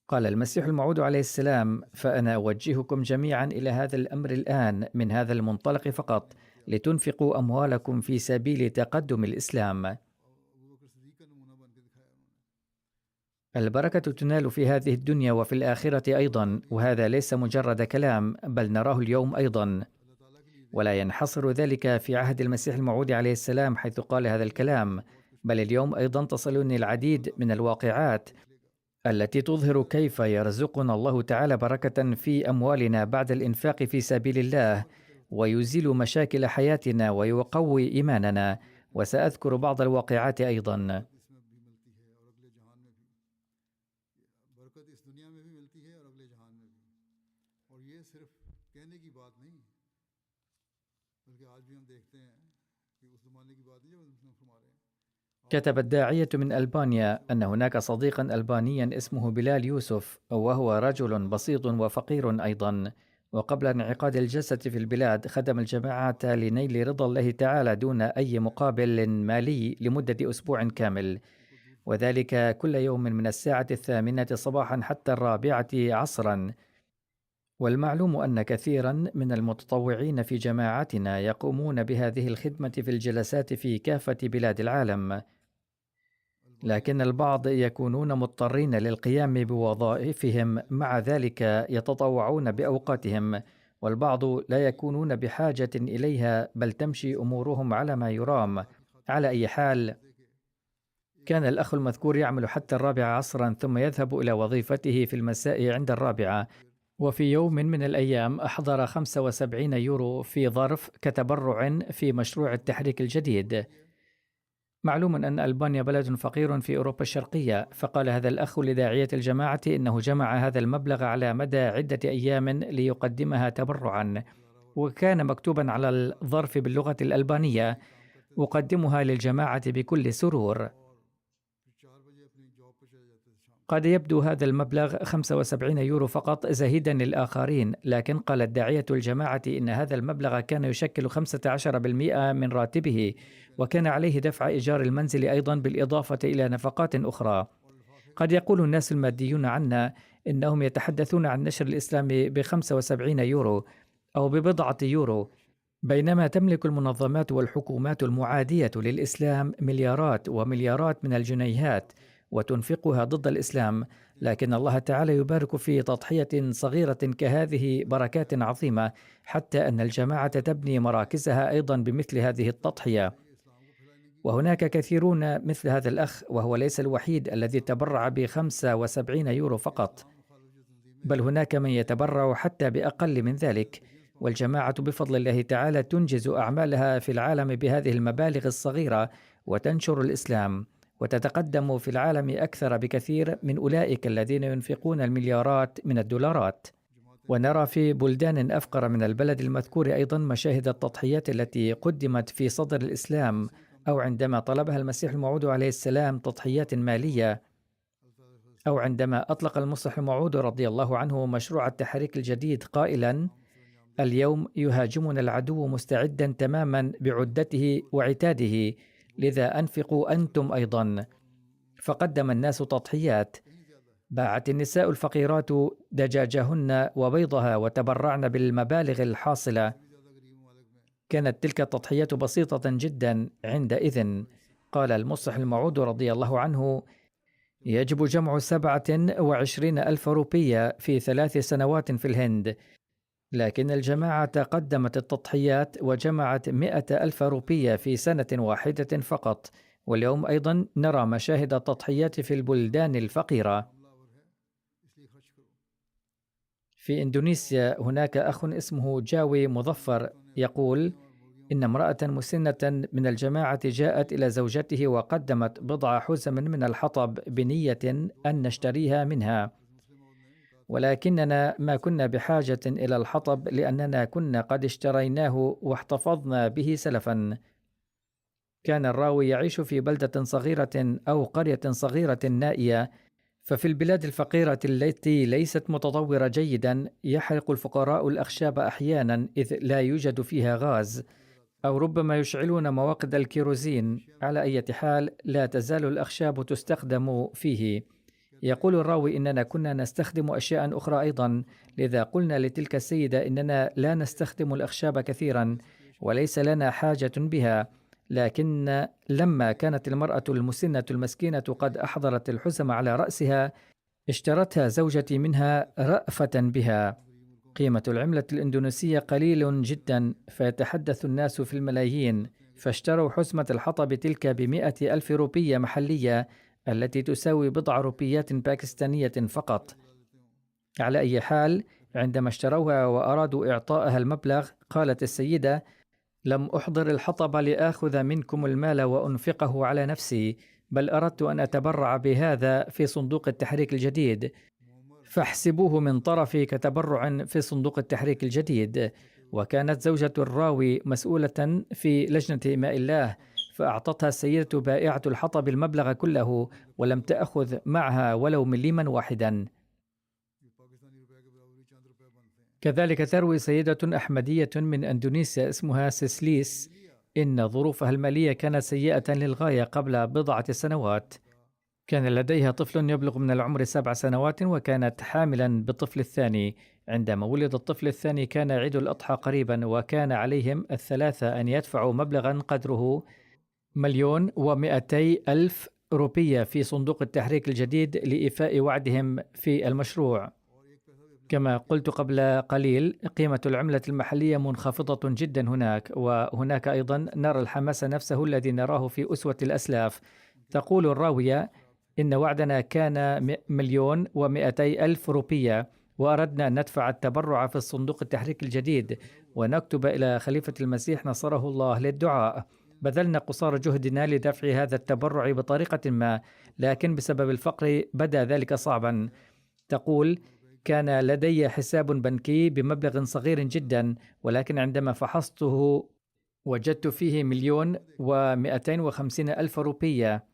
Speaker 2: قال المسيح الموعود عليه السلام: فأنا أوجهكم جميعا إلى هذا الأمر الآن من هذا المنطلق فقط، لتنفقوا أموالكم في سبيل تقدم الإسلام. البركة تنال في هذه الدنيا وفي الآخرة أيضا، وهذا ليس مجرد كلام بل نراه اليوم أيضا، ولا ينحصر ذلك في عهد المسيح الموعود عليه السلام حيث قال هذا الكلام، بل اليوم أيضا تصلني العديد من الواقعات التي تظهر كيف يرزقنا الله تعالى بركة في أموالنا بعد الإنفاق في سبيل الله، ويزيل مشاكل حياتنا ويقوي إيماننا. وسأذكر بعض الواقعات أيضا. كتب الداعية من ألبانيا أن هناك صديقا ألبانيا اسمه بلال يوسف، وهو رجل بسيط وفقير أيضا، وقبل انعقاد الجلسة في البلاد خدم الجماعة لنيل رضا الله تعالى دون أي مقابل مالي لمدة أسبوع كامل، وذلك كل يوم من الساعة 8 صباحا حتى 4 عصرا. والمعلوم أن كثيرا من المتطوعين في جماعتنا يقومون بهذه الخدمة في الجلسات في كافة بلاد العالم، لكن البعض يكونون مضطرين للقيام بوظائفهم، مع ذلك يتطوعون بأوقاتهم، والبعض لا يكونون بحاجة إليها بل تمشي أمورهم على ما يرام. على أي حال، كان الأخ المذكور يعمل حتى 4 عصرا ثم يذهب إلى وظيفته في المساء عند 4، وفي يوم من الأيام أحضر 75 يورو في ظرف كتبرع في مشروع التحريك الجديد. معلوم أن ألبانيا بلد فقير في أوروبا الشرقية، فقال هذا الأخ لداعية الجماعة إنه جمع هذا المبلغ على مدى عدة أيام ليقدمها تبرعا، وكان مكتوبا على الظرف باللغة الألبانية: أقدمها للجماعة بكل سرور. قد يبدو هذا المبلغ 75 يورو فقط زهيدا للآخرين، لكن قالت داعية الجماعة إن هذا المبلغ كان يشكل 15% من راتبه، وكان عليه دفع إيجار المنزل أيضا بالإضافة إلى نفقات أخرى. قد يقول الناس الماديون عنا إنهم يتحدثون عن نشر الإسلام ب75 يورو أو ببضعة يورو، بينما تملك المنظمات والحكومات المعادية للإسلام مليارات ومليارات من الجنيهات وتنفقها ضد الإسلام، لكن الله تعالى يبارك في تضحية صغيرة كهذه بركات عظيمة، حتى أن الجماعة تبني مراكزها أيضا بمثل هذه التضحية. وهناك كثيرون مثل هذا الأخ، وهو ليس الوحيد الذي تبرع ب75 يورو فقط، بل هناك من يتبرع حتى بأقل من ذلك، والجماعة بفضل الله تعالى تنجز أعمالها في العالم بهذه المبالغ الصغيرة وتنشر الإسلام، وتتقدم في العالم أكثر بكثير من أولئك الذين ينفقون المليارات من الدولارات. ونرى في بلدان أفقر من البلد المذكور أيضا مشاهد التضحيات التي قدمت في صدر الإسلام، أو عندما طلبها المسيح الموعود عليه السلام تضحيات مالية، أو عندما أطلق المصلح الموعود رضي الله عنه مشروع التحريك الجديد قائلا: اليوم يهاجمنا العدو مستعدا تماما بعدته وعتاده، لذا أنفقوا أنتم أيضا. فقدم الناس تضحيات، باعت النساء الفقيرات دجاجهن وبيضها وتبرعن بالمبالغ الحاصلة. كانت تلك التضحيات بسيطة جدا عندئذ. قال المصلح الموعود رضي الله عنه: يجب جمع 27,000 روبية في 3 سنوات في الهند، لكن الجماعة قدمت التضحيات وجمعت 100,000 روبية في سنة واحدة فقط. واليوم أيضا نرى مشاهد التضحيات في البلدان الفقيرة. في إندونيسيا هناك أخ اسمه جاوي مظفر يقول إن امرأة مسنة من الجماعة جاءت إلى زوجته وقدمت بضع حزم من الحطب بنية أن نشتريها منها، ولكننا ما كنا بحاجة إلى الحطب لأننا كنا قد اشتريناه واحتفظنا به سلفا. كان الراوي يعيش في بلدة صغيرة أو قرية صغيرة نائية، ففي البلاد الفقيرة التي ليست متطورة جيدا يحرق الفقراء الأخشاب أحيانا إذ لا يوجد فيها غاز، أو ربما يشعلون مواقد الكيروزين. على أي حال لا تزال الأخشاب تستخدم فيه. يقول الراوي إننا كنا نستخدم أشياء أخرى أيضا، لذا قلنا لتلك السيدة إننا لا نستخدم الأخشاب كثيرا وليس لنا حاجة بها، لكن لما كانت المرأة المسنة المسكينة قد أحضرت الحزم على رأسها اشترتها زوجتي منها رأفة بها. قيمة العملة الإندونيسية قليل جدا، فيتحدث الناس في الملايين، فاشتروا حزمة الحطب تلك ب100,000 روبية محلية التي تساوي بضع روبيات باكستانية فقط. على أي حال عندما اشتروها وأرادوا إعطائها المبلغ قالت السيدة: لم أحضر الحطب لآخذ منكم المال وأنفقه على نفسي، بل أردت أن أتبرع بهذا في صندوق التحريك الجديد، فاحسبوه من طرفي كتبرع في صندوق التحريك الجديد. وكانت زوجة الراوي مسؤولة في لجنة إماء الله، فأعطتها السيدة بائعة الحطب المبلغ كله ولم تأخذ معها ولو مليما واحدا. كذلك تروي سيدة أحمدية من أندونيسيا اسمها سيسليس إن ظروفها المالية كانت سيئة للغاية قبل بضعة سنوات. كان لديها طفل يبلغ من العمر 7 سنوات، وكانت حاملا بالطفل الثاني. عندما ولد الطفل الثاني كان عيد الأضحى قريبا، وكان عليهم الثلاثة أن يدفعوا مبلغا قدره 1,200,000 روبية في صندوق التحريك الجديد لإيفاء وعدهم في المشروع. كما قلت قبل قليل، قيمة العملة المحلية منخفضة جدا هناك، وهناك أيضا نرى الحماس نفسه الذي نراه في أسوة الأسلاف. تقول الراوية: إن وعدنا كان 1,200,000 روبية، وأردنا أن ندفع التبرع في الصندوق التحريك الجديد ونكتب إلى خليفة المسيح نصره الله للدعاء. بذلنا قصارى جهدنا لدفع هذا التبرع بطريقة ما، لكن بسبب الفقر بدا ذلك صعبا. تقول: كان لدي حساب بنكي بمبلغ صغير جدا، ولكن عندما فحصته وجدت فيه 1,250,000 روبية،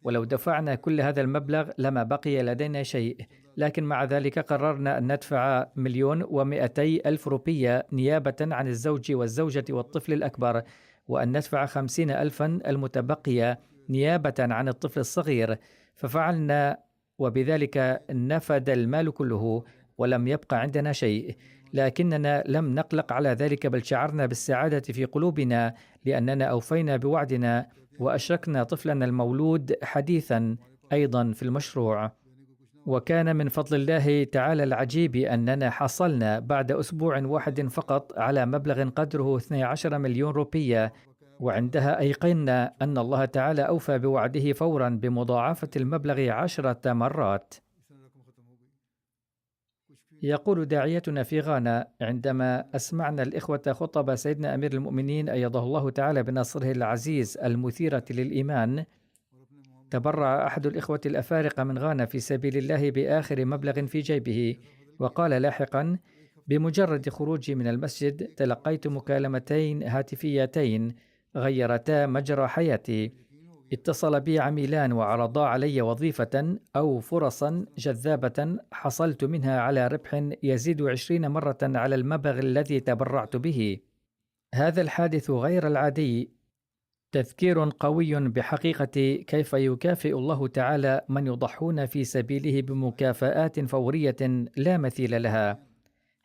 Speaker 2: ولو دفعنا كل هذا المبلغ لما بقي لدينا شيء. لكن مع ذلك قررنا أن ندفع 1,200,000 روبية نيابة عن الزوج والزوجة والطفل الأكبر، وأن ندفع 50,000 المتبقية نيابة عن الطفل الصغير. ففعلنا، وبذلك نفد المال كله ولم يبقى عندنا شيء. لكننا لم نقلق على ذلك، بل شعرنا بالسعادة في قلوبنا لأننا أوفينا بوعدنا وأشركنا طفلنا المولود حديثا أيضا في المشروع. وكان من فضل الله تعالى العجيب أننا حصلنا بعد أسبوع واحد فقط على مبلغ قدره 12 مليون روبية، وعندها أيقنا أن الله تعالى أوفى بوعده فورا بمضاعفة المبلغ 10 مرات. يقول داعيتنا في غانا: عندما أسمعنا الإخوة خطب سيدنا أمير المؤمنين أيده الله تعالى بنصره العزيز المثيرة للإيمان، تبرع أحد الإخوة الأفارقة من غانا في سبيل الله بآخر مبلغ في جيبه، وقال لاحقا: بمجرد خروجي من المسجد تلقيت مكالمتين هاتفيتين غيرتا مجرى حياتي. اتصل بي عميلان وعرضا علي وظيفة أو فرصا جذابة حصلت منها على ربح يزيد 20 مرة على المبلغ الذي تبرعت به. هذا الحادث غير العادي تذكير قوي بحقيقة كيف يكافئ الله تعالى من يضحون في سبيله بمكافآت فورية لا مثيل لها.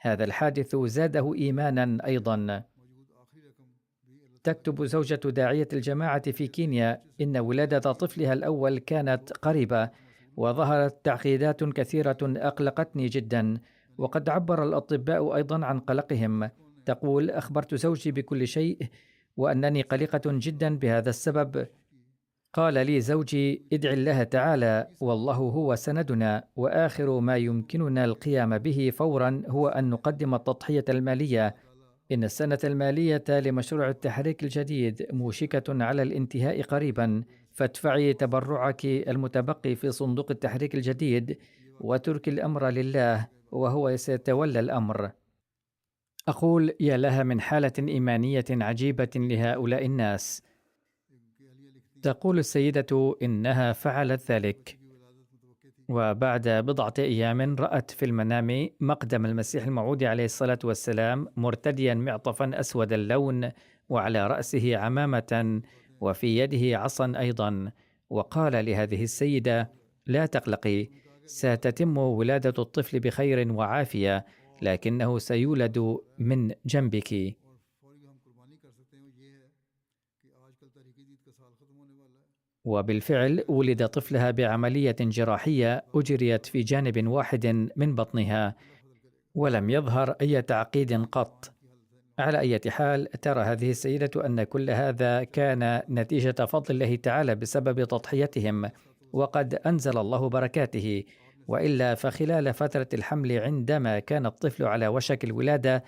Speaker 2: هذا الحادث زاده إيمانا أيضا. تكتب زوجة داعية الجماعة في كينيا إن ولادة طفلها الأول كانت قريبة، وظهرت تعقيدات كثيرة أقلقتني جدا، وقد عبر الأطباء أيضا عن قلقهم. تقول: أخبرت زوجي بكل شيء وأنني قلقة جدا بهذا السبب. قال لي زوجي: ادع الله تعالى والله هو سندنا، وآخر ما يمكننا القيام به فورا هو أن نقدم التضحية المالية. إن السنة المالية لمشروع التحريك الجديد موشكة على الانتهاء قريبا، فادفعي تبرعك المتبقي في صندوق التحريك الجديد وترك الأمر لله وهو سيتولى الأمر. أقول: يا لها من حالة إيمانية عجيبة لهؤلاء الناس. تقول السيدة إنها فعلت ذلك، وبعد بضعة أيام رأت في المنام مقدم المسيح الموعود عليه الصلاة والسلام مرتديا معطفا أسود اللون، وعلى رأسه عمامة، وفي يده عصا أيضا. وقال لهذه السيدة: لا تقلقي، ستتم ولادة الطفل بخير وعافية، لكنه سيولد من جنبك. وبالفعل ولد طفلها بعملية جراحية أجريت في جانب واحد من بطنها، ولم يظهر أي تعقيد قط. على أي حال، ترى هذه السيدة أن كل هذا كان نتيجة فضل الله تعالى بسبب تضحيتهم، وقد أنزل الله بركاته، وإلا فخلال فترة الحمل عندما كان الطفل على وشك الولادة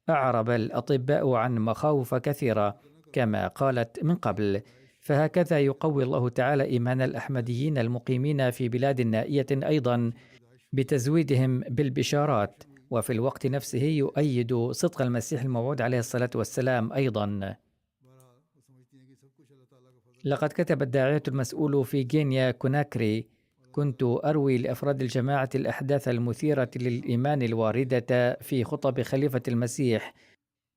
Speaker 2: أعرب الأطباء عن مخاوف كثيرة كما قالت من قبل. فهكذا يقوي الله تعالى إيمان الأحمديين المقيمين في بلاد نائية أيضا بتزويدهم بالبشارات، وفي الوقت نفسه يؤيد صدق المسيح الموعود عليه الصلاة والسلام أيضا. لقد كتب الداعية المسؤول في غينيا كوناكري: كنت أروي لأفراد الجماعة الأحداث المثيرة للإيمان الواردة في خطب خليفة المسيح،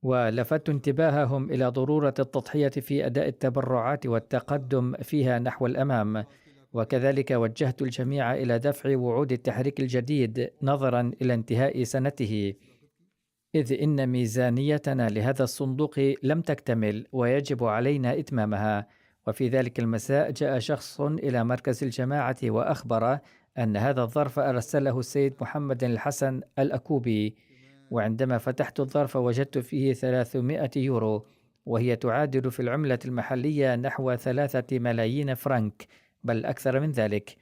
Speaker 2: ولفت انتباههم إلى ضرورة التضحية في أداء التبرعات والتقدم فيها نحو الأمام. وكذلك وجهت الجميع إلى دفع وعود التحريك الجديد نظرا إلى انتهاء سنته، إذ إن ميزانيتنا لهذا الصندوق لم تكتمل ويجب علينا إتمامها. وفي ذلك المساء جاء شخص إلى مركز الجماعة وأخبر أن هذا الظرف أرسله السيد محمد الحسن الأكوبي، وعندما فتحت الظرف وجدت فيه 300 يورو، وهي تعادل في العملة المحلية نحو 3 ملايين فرنك، بل أكثر من ذلك.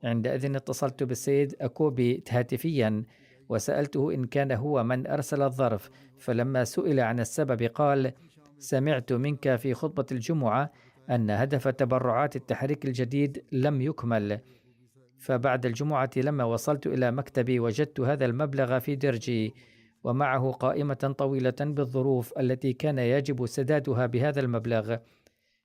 Speaker 2: عندئذ اتصلت بالسيد أكوبي هاتفيا وسألته إن كان هو من أرسل الظرف، فلما سئل عن السبب قال: سمعت منك في خطبة الجمعة أن هدف تبرعات التحريك الجديد لم يكمل. فبعد الجمعة لما وصلت إلى مكتبي وجدت هذا المبلغ في درجي، ومعه قائمة طويلة بالظروف التي كان يجب سدادها بهذا المبلغ.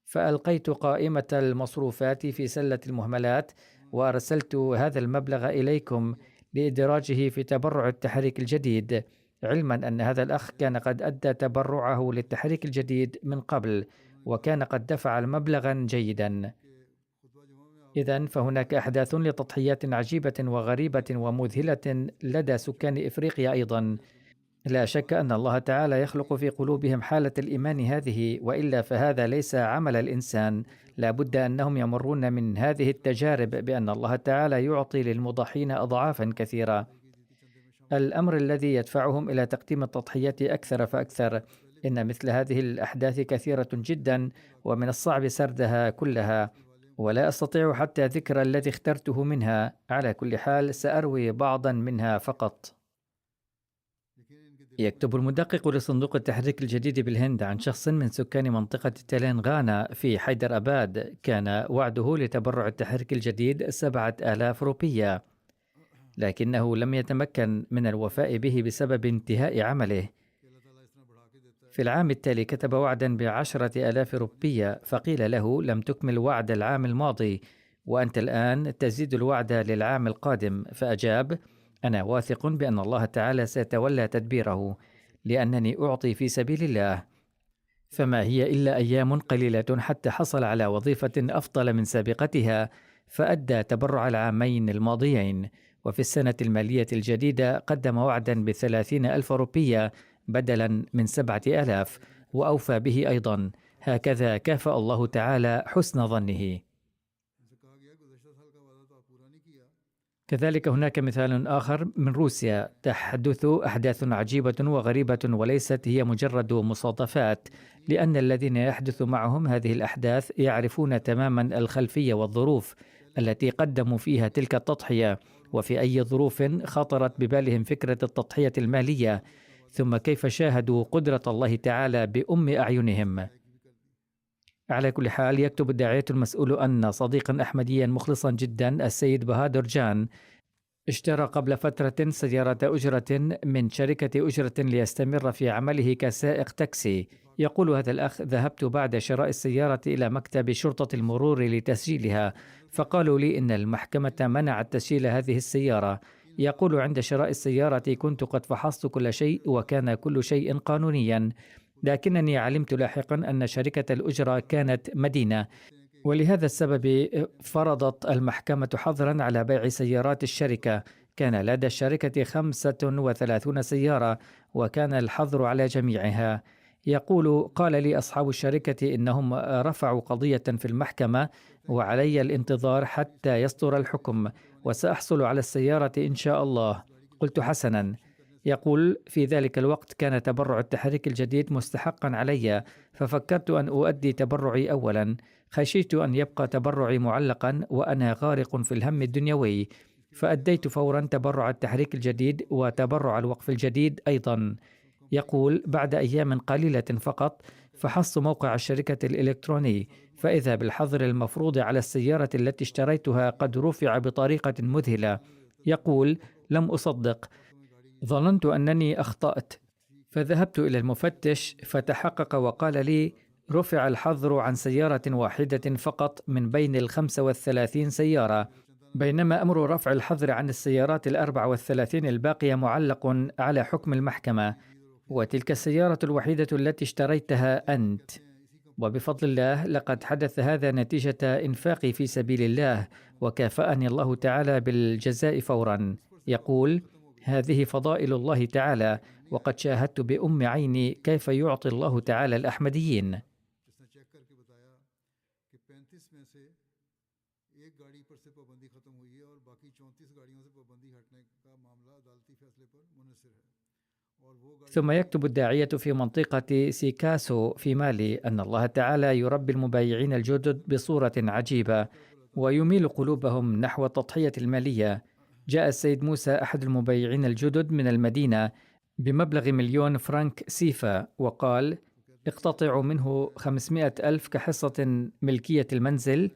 Speaker 2: فألقيت قائمة المصروفات في سلة المهملات وأرسلت هذا المبلغ إليكم لإدراجه في تبرع التحريك الجديد، علما أن هذا الأخ كان قد أدى تبرعه للتحريك الجديد من قبل وكان قد دفع مبلغا جيدا. إذن فهناك أحداث لتضحيات عجيبة وغريبة ومذهلة لدى سكان إفريقيا أيضا. لا شك أن الله تعالى يخلق في قلوبهم حالة الإيمان هذه، وإلا فهذا ليس عمل الإنسان. لا بد أنهم يمرون من هذه التجارب بأن الله تعالى يعطي للمضحين أضعافا كثيرة. الأمر الذي يدفعهم إلى تقديم التضحيات أكثر فأكثر. إن مثل هذه الأحداث كثيرة جدا ومن الصعب سردها كلها، ولا أستطيع حتى ذكر الذي اخترته منها. على كل حال سأروي بعضا منها فقط. يكتب المدقق لصندوق التحريك الجديد بالهند عن شخص من سكان منطقة تلنغانا في حيدر أباد كان وعده لتبرع التحريك الجديد 7000 روبية، لكنه لم يتمكن من الوفاء به بسبب انتهاء عمله. في العام التالي كتب وعدا ب10,000 روبية، فقيل له: لم تكمل وعد العام الماضي وأنت الآن تزيد الوعد للعام القادم. فأجاب: أنا واثق بأن الله تعالى سيتولى تدبيره، لأنني أعطي في سبيل الله. فما هي إلا أيام قليلة حتى حصل على وظيفة أفضل من سابقتها، فأدى تبرع العامين الماضيين. وفي السنة المالية الجديدة قدم وعدا ب30,000 روبية بدلا من 7,000، وأوفى به أيضا. هكذا كافأ الله تعالى حسن ظنه. كذلك هناك مثال آخر من روسيا. تحدث أحداث عجيبة وغريبة، وليست هي مجرد مصادفات، لأن الذين يحدث معهم هذه الأحداث يعرفون تماما الخلفية والظروف التي قدموا فيها تلك التضحية، وفي أي ظروف خطرت ببالهم فكرة التضحية المالية، ثم كيف شاهدوا قدرة الله تعالى بأم أعينهم. على كل حال، يكتب الداعية المسؤول أن صديقا أحمديا مخلصا جدا، السيد بهادر جان، اشترى قبل فترة سيارة أجرة من شركة أجرة ليستمر في عمله كسائق تاكسي. يقول هذا الأخ: ذهبت بعد شراء السيارة إلى مكتب شرطة المرور لتسجيلها، فقالوا لي إن المحكمة منعت تسجيل هذه السيارة. يقول: عند شراء السيارة كنت قد فحصت كل شيء وكان كل شيء قانونيا، لكنني علمت لاحقا أن شركة الأجرة كانت مدينة، ولهذا السبب فرضت المحكمة حظرا على بيع سيارات الشركة. كان لدى الشركة 35 سيارة وكان الحظر على جميعها. يقول: قال لي أصحاب الشركة إنهم رفعوا قضية في المحكمة وعلي الانتظار حتى يصدر الحكم، وسأحصل على السيارة إن شاء الله. قلت: حسنا. يقول: في ذلك الوقت كان تبرع التحريك الجديد مستحقا علي، ففكرت أن أؤدي تبرعي أولا. خشيت أن يبقى تبرعي معلقا وأنا غارق في الهم الدنيوي، فأديت فورا تبرع التحريك الجديد وتبرع الوقف الجديد أيضا. يقول: بعد أيام قليلة فقط فحصت موقع الشركة الإلكتروني، فإذا بالحظر المفروض على السيارة التي اشتريتها قد رفع بطريقة مذهلة. يقول: لم أصدق، ظننت أنني أخطأت، فذهبت إلى المفتش فتحقق وقال لي: رفع الحظر عن سيارة واحدة فقط من بين 35 سيارة، بينما أمر رفع الحظر عن السيارات 34 الباقية معلق على حكم المحكمة، وتلك السيارة الوحيدة التي اشتريتها أنت. وبفضل الله لقد حدث هذا نتيجة إنفاقي في سبيل الله، وكافأني الله تعالى بالجزاء فورا. يقول: هذه فضائل الله تعالى، وقد شاهدت بأم عيني كيف يعطي الله تعالى الأحمديين. ثم يكتب الداعية في منطقة سيكاسو في مالي أن الله تعالى يربي المبايعين الجدد بصورة عجيبة ويميل قلوبهم نحو التضحية المالية. جاء السيد موسى أحد المبايعين الجدد من المدينة بمبلغ 1,000,000 فرنك سيفا، وقال: اقتطعوا منه 500,000 كحصة ملكية المنزل،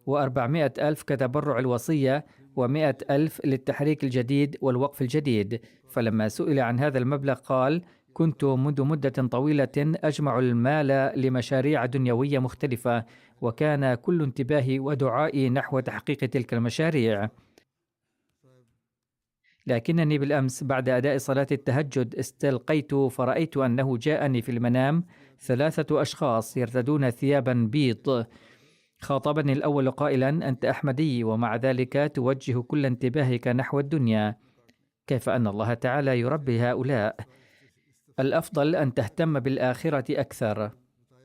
Speaker 2: و400,000 كتبرع الوصية، و100,000 للتحريك الجديد والوقف الجديد. فلما سئل عن هذا المبلغ قال: كنت منذ مدة طويلة أجمع المال لمشاريع دنيوية مختلفة، وكان كل انتباهي ودعائي نحو تحقيق تلك المشاريع. لكنني بالأمس بعد أداء صلاة التهجد استلقيت فرأيت أنه جاءني في المنام 3 أشخاص يرتدون ثيابا بيض. خاطبني الأول قائلا: أنت أحمدي، ومع ذلك توجه كل انتباهك نحو الدنيا. كيف أن الله تعالى يربي هؤلاء؟ الأفضل أن تهتم بالآخرة أكثر.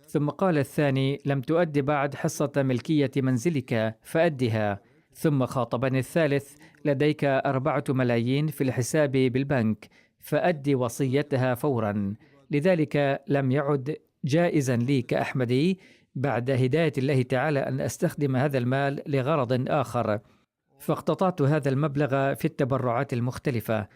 Speaker 2: ثم قال الثاني: لم تؤدي بعد حصة ملكية منزلك فأدها. ثم خاطبني الثالث: لديك 4 ملايين في الحساب بالبنك فأدي وصيتها فورا. لذلك لم يعد جائزا لي كأحمدي بعد هداية الله تعالى أن أستخدم هذا المال لغرض آخر، فاقتطعت هذا المبلغ في التبرعات المختلفة.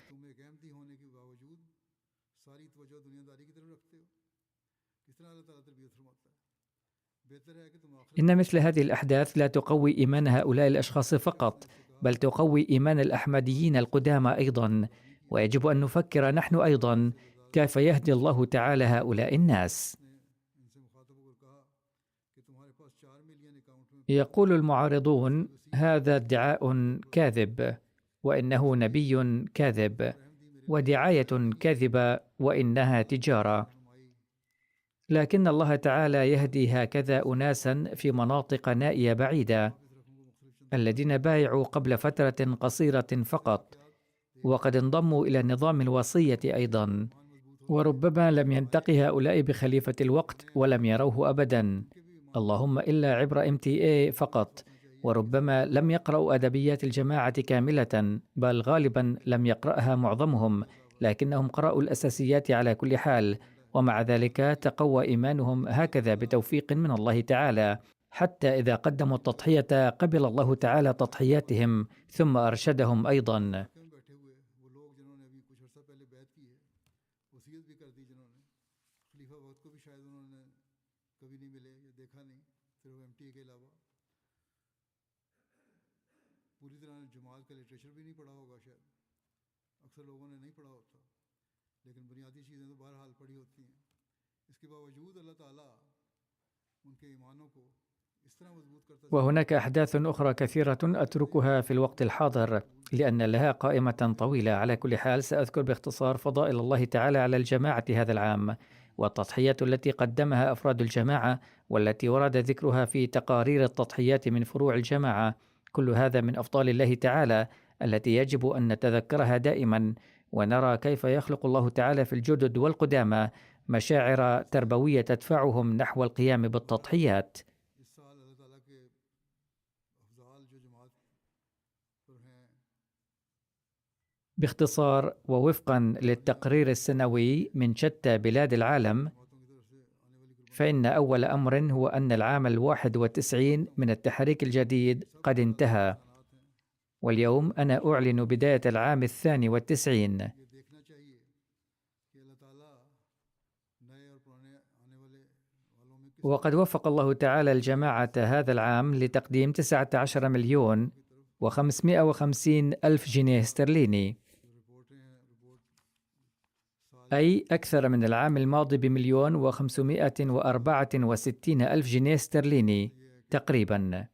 Speaker 2: إن مثل هذه الأحداث لا تقوي إيمان هؤلاء الأشخاص فقط، بل تقوي إيمان الأحمديين القدامى أيضا. ويجب أن نفكر نحن أيضا كيف يهدي الله تعالى هؤلاء الناس؟ يقول المعارضون: هذا ادعاء كاذب، وإنه نبي كاذب، ودعاية كاذبة، وإنها تجارة. لكن الله تعالى يهدي هكذا أناسا في مناطق نائية بعيدة، الذين بايعوا قبل فترة قصيرة فقط، وقد انضموا إلى نظام الوصية أيضا، وربما لم ينتقي هؤلاء بخليفة الوقت ولم يروه أبدا، اللهم إلا عبر MTA فقط، وربما لم يقرأوا أدبيات الجماعة كاملة، بل غالبا لم يقرأها معظمهم، لكنهم قرأوا الأساسيات على كل حال، ومع ذلك تقوى إيمانهم هكذا بتوفيق من الله تعالى، حتى إذا قدموا التضحية قبل الله تعالى تضحياتهم ثم أرشدهم أيضا. وهناك أحداث أخرى كثيرة أتركها في الوقت الحاضر لأن لها قائمة طويلة. على كل حال سأذكر باختصار فضائل الله تعالى على الجماعة هذا العام، والتضحيات التي قدمها أفراد الجماعة، والتي ورد ذكرها في تقارير التضحيات من فروع الجماعة. كل هذا من أفضال الله تعالى التي يجب أن نتذكرها دائما، ونرى كيف يخلق الله تعالى في الجدد والقدامى مشاعر تربوية تدفعهم نحو القيام بالتضحيات. باختصار، ووفقا للتقرير السنوي من شتى بلاد العالم، فإن أول أمر هو أن العام 91 من التحريك الجديد قد انتهى، واليوم أنا أعلن بداية العام 92. وقد وفق الله تعالى الجماعة هذا العام لتقديم 19,550,000 جنيه استرليني، أي أكثر من العام الماضي ب1,564,000 جنيه استرليني تقريبا.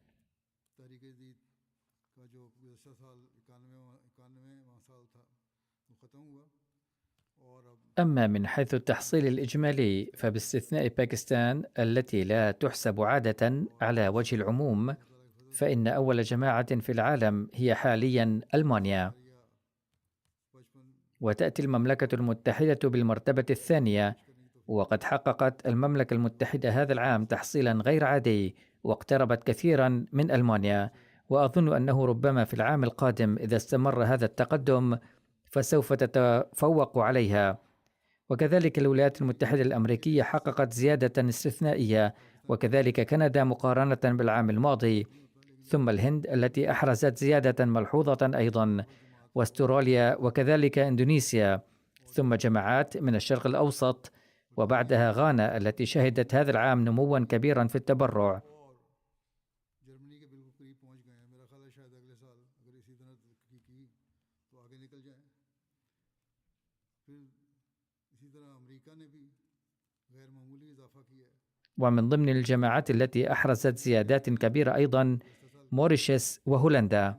Speaker 2: أما من حيث التحصيل الإجمالي، فباستثناء باكستان التي لا تحسب عادة على وجه العموم، فإن أول جماعة في العالم هي حاليا ألمانيا، وتأتي المملكة المتحدة بالمرتبة الثانية، وقد حققت المملكة المتحدة هذا العام تحصيلا غير عادي واقتربت كثيرا من ألمانيا، وأظن أنه ربما في العام القادم إذا استمر هذا التقدم فسوف تتفوق عليها. وكذلك الولايات المتحدة الأمريكية حققت زيادة استثنائية، وكذلك كندا مقارنة بالعام الماضي، ثم الهند التي أحرزت زيادة ملحوظة أيضا، واستراليا، وكذلك إندونيسيا، ثم جماعات من الشرق الأوسط، وبعدها غانا التي شهدت هذا العام نموا كبيرا في التبرع. ومن ضمن الجماعات التي أحرزت زيادات كبيرة أيضا موريشيس وهولندا.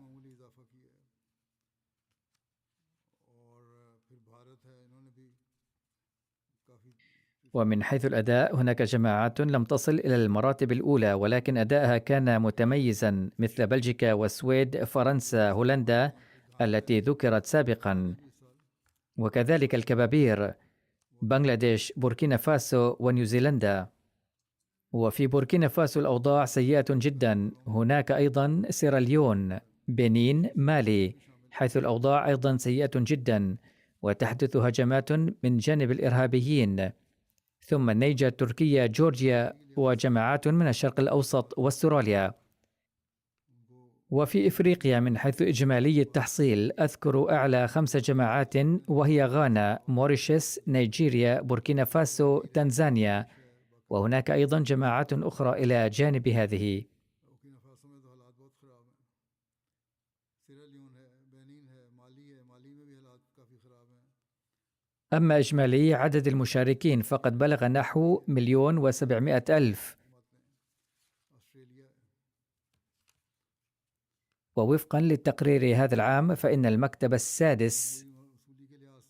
Speaker 2: ومن حيث الأداء هناك جماعات لم تصل إلى المراتب الأولى ولكن أداءها كان متميزا، مثل بلجيكا والسويد، فرنسا، هولندا التي ذكرت سابقا، وكذلك الكبابير بنغلاديش، بوركينا فاسو ونيوزيلندا. وفي بوركينا فاسو الأوضاع سيئة جدا، هناك أيضا سيراليون، بنين، مالي، حيث الأوضاع أيضا سيئة جدا وتحدث هجمات من جانب الإرهابيين، ثم النيجر، تركيا، جورجيا، وجماعات من الشرق الأوسط واستراليا. وفي إفريقيا من حيث إجمالي التحصيل أذكر أعلى 5 جماعات، وهي غانا، موريشيس، نيجيريا، بوركينا فاسو، تنزانيا، وهناك أيضا جماعات أخرى إلى جانب هذه. أما إجمالي عدد المشاركين فقد بلغ نحو 1,700,000. ووفقا للتقرير هذا العام فإن المكتب السادس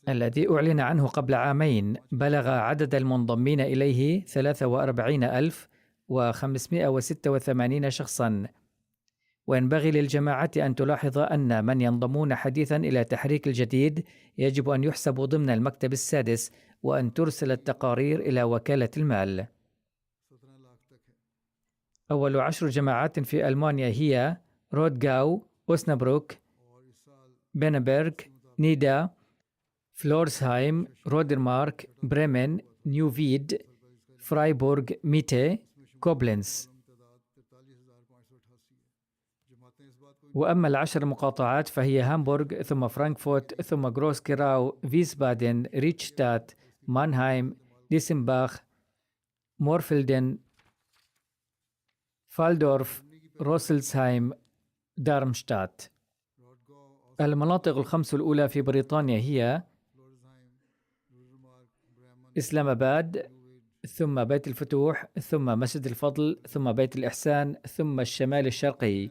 Speaker 2: الذي أعلن عنه قبل عامين بلغ عدد المنضمين إليه 43,586 شخصاً. وينبغي للجماعة أن تلاحظ أن من ينضمون حديثاً إلى تحريك الجديد يجب أن يحسبوا ضمن المكتب السادس وأن ترسل التقارير إلى وكالة المال. أول 10 جماعات في ألمانيا هي رودغاو، أوسنابروك، بينبرغ، نيدا، فلورسهايم، رودرمارك، بريمن، نيوفيد، فرايبورغ، ميتي، كوبلنز. وأما 10 مقاطعات فهي هامبورغ، ثم فرانكفورت، ثم غروسكيراو، فيسبادن، ريتشتات، مانهايم، ديسنباخ، مورفلدن، فالدورف، روسلسهايم، دارمشتات. المناطق الخمس الأولى في بريطانيا هي إسلام آباد، ثم بيت الفتوح، ثم مسجد الفضل، ثم بيت الإحسان، ثم الشمال الشرقي.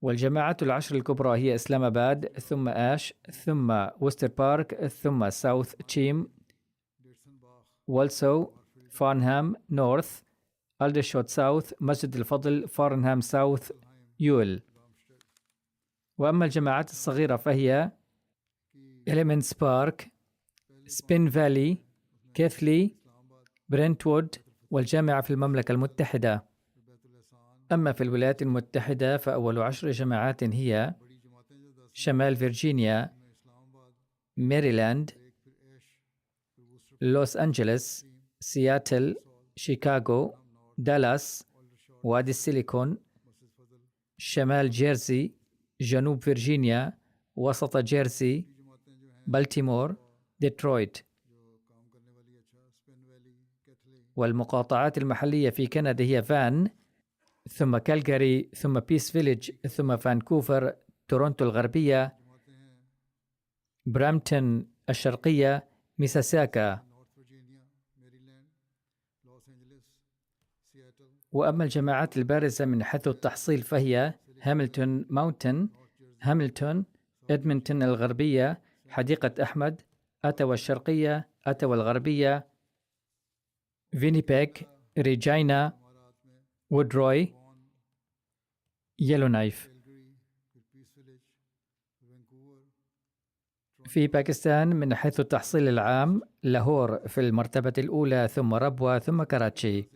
Speaker 2: والجماعات 10 الكبرى هي إسلام آباد، ثم آش، ثم وستر بارك، ثم ساوث تشيم، والسو، فارنهام نورث، ألدرشوت ساوث، مسجد الفضل، فارنهام ساوث، يول. وأما الجماعات الصغيرة فهي إليمنتس بارك، سبين فالي، كيثلي، برنتوود، والجامعة في المملكة المتحدة. أما في الولايات المتحدة فأول 10 جماعات هي شمال فيرجينيا، ميريلاند، لوس أنجلوس، سياتل، شيكاغو، دالاس، وادي السيليكون، شمال جيرسي، جنوب فيرجينيا، وسط جيرسي، بالتيمور، ديترويت. والمقاطعات المحلية في كندا هي فان، ثم كالغاري، ثم بيس فيليج، ثم فانكوفر، تورونتو الغربية، برامتون الشرقية، ميسيساغا. وأما الجماعات البارزة من حيث التحصيل فهي هاملتون ماونتن، هاملتون، إدمنتون الغربية، حديقة أحمد، أتوا الشرقية، أتوا الغربية، فينيبيغ، ريجينا، وودروي، يلونايف. في باكستان من حيث التحصيل العام لاهور في المرتبة الأولى، ثم ربوة، ثم كراتشي.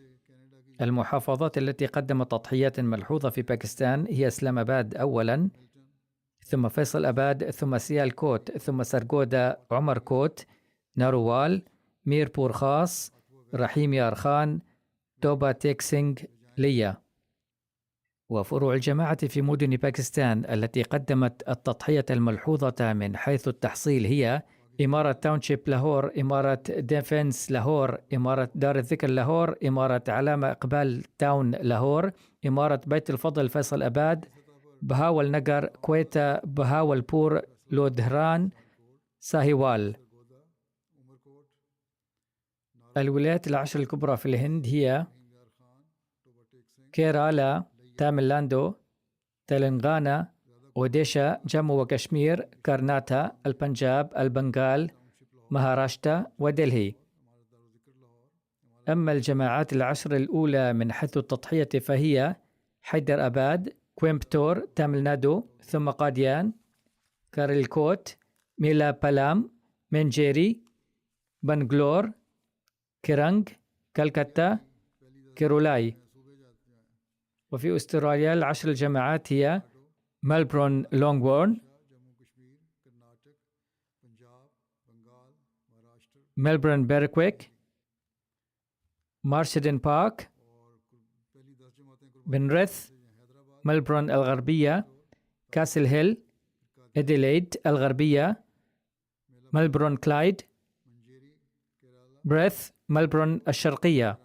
Speaker 2: المحافظات التي قدمت تضحيات ملحوظة في باكستان هي إسلام آباد أولاً، ثم فيصل آباد، ثم سيالكوت، ثم سرغودا، عمر كوت، ناروال، ميرپور خاص، رحيم يار خان، توبا تيك سينغ، ليا. وفروع الجماعة في مدن باكستان التي قدمت التضحية الملحوظة من حيث التحصيل هي إمارة تاونشيب لاهور، إمارة ديفنس لاهور، إمارة دار الذكر لاهور، إمارة علامة إقبال تاون لاهور، إمارة بيت الفضل فيصل آباد، بهاول نجر، كويتا، بهاول بور، لودهران، ساهيوال. الولايات 10 الكبرى في الهند هي كيرالا، تاميلاندو، تلنغانا، أوديشا، جمو وكشمير، كارناتا، البنجاب، البنغال، مهاراشتا، ودلهي. أما الجماعات 10 الأولى من حيث التضحية فهي حيدر آباد، كويمبتور، تاميلنادو، ثم قاديان، كارلكوت، ميلا بالام، منجيري، بنغلور، كيرانغ، كالكتا، كيرولاي. وفي أستراليا 10 الجماعات هي ملبورن لونغبورن، ملبورن بيركويك، مارشدن بارك، بنريث، ملبورن الغربية، كاسل هيل، إديليد الغربية، ملبورن كلايد، بريث، ملبورن الشرقية.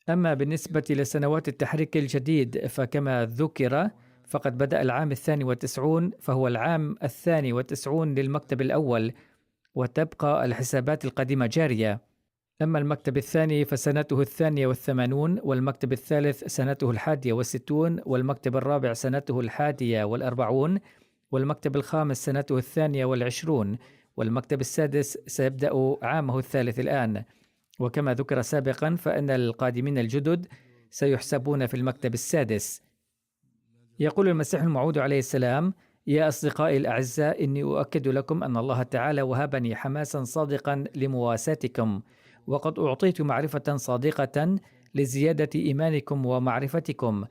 Speaker 2: أما بالنسبة لسنوات التحريك الجديد فكما ذكر فقد بدأ العام 92 فهو العام 92 للمكتب الأول، وتبقى الحسابات القديمة جارية. أما المكتب الثاني فسنته 82، والمكتب الثالث سنته 61، والمكتب الرابع سنته 41، والمكتب الخامس سنته 22، والمكتب السادس سيبدأ عامه الثالث الآن. وكما ذكر سابقا فإن القادمين الجدد سيحسبون في المكتب السادس. يقول المسيح الموعود عليه السلام: يا أصدقائي الأعزاء، إني أؤكد لكم أن الله تعالى وهبني حماسا صادقا لمواساتكم، وقد أعطيت معرفة صادقة لزيادة إيمانكم ومعرفتكم.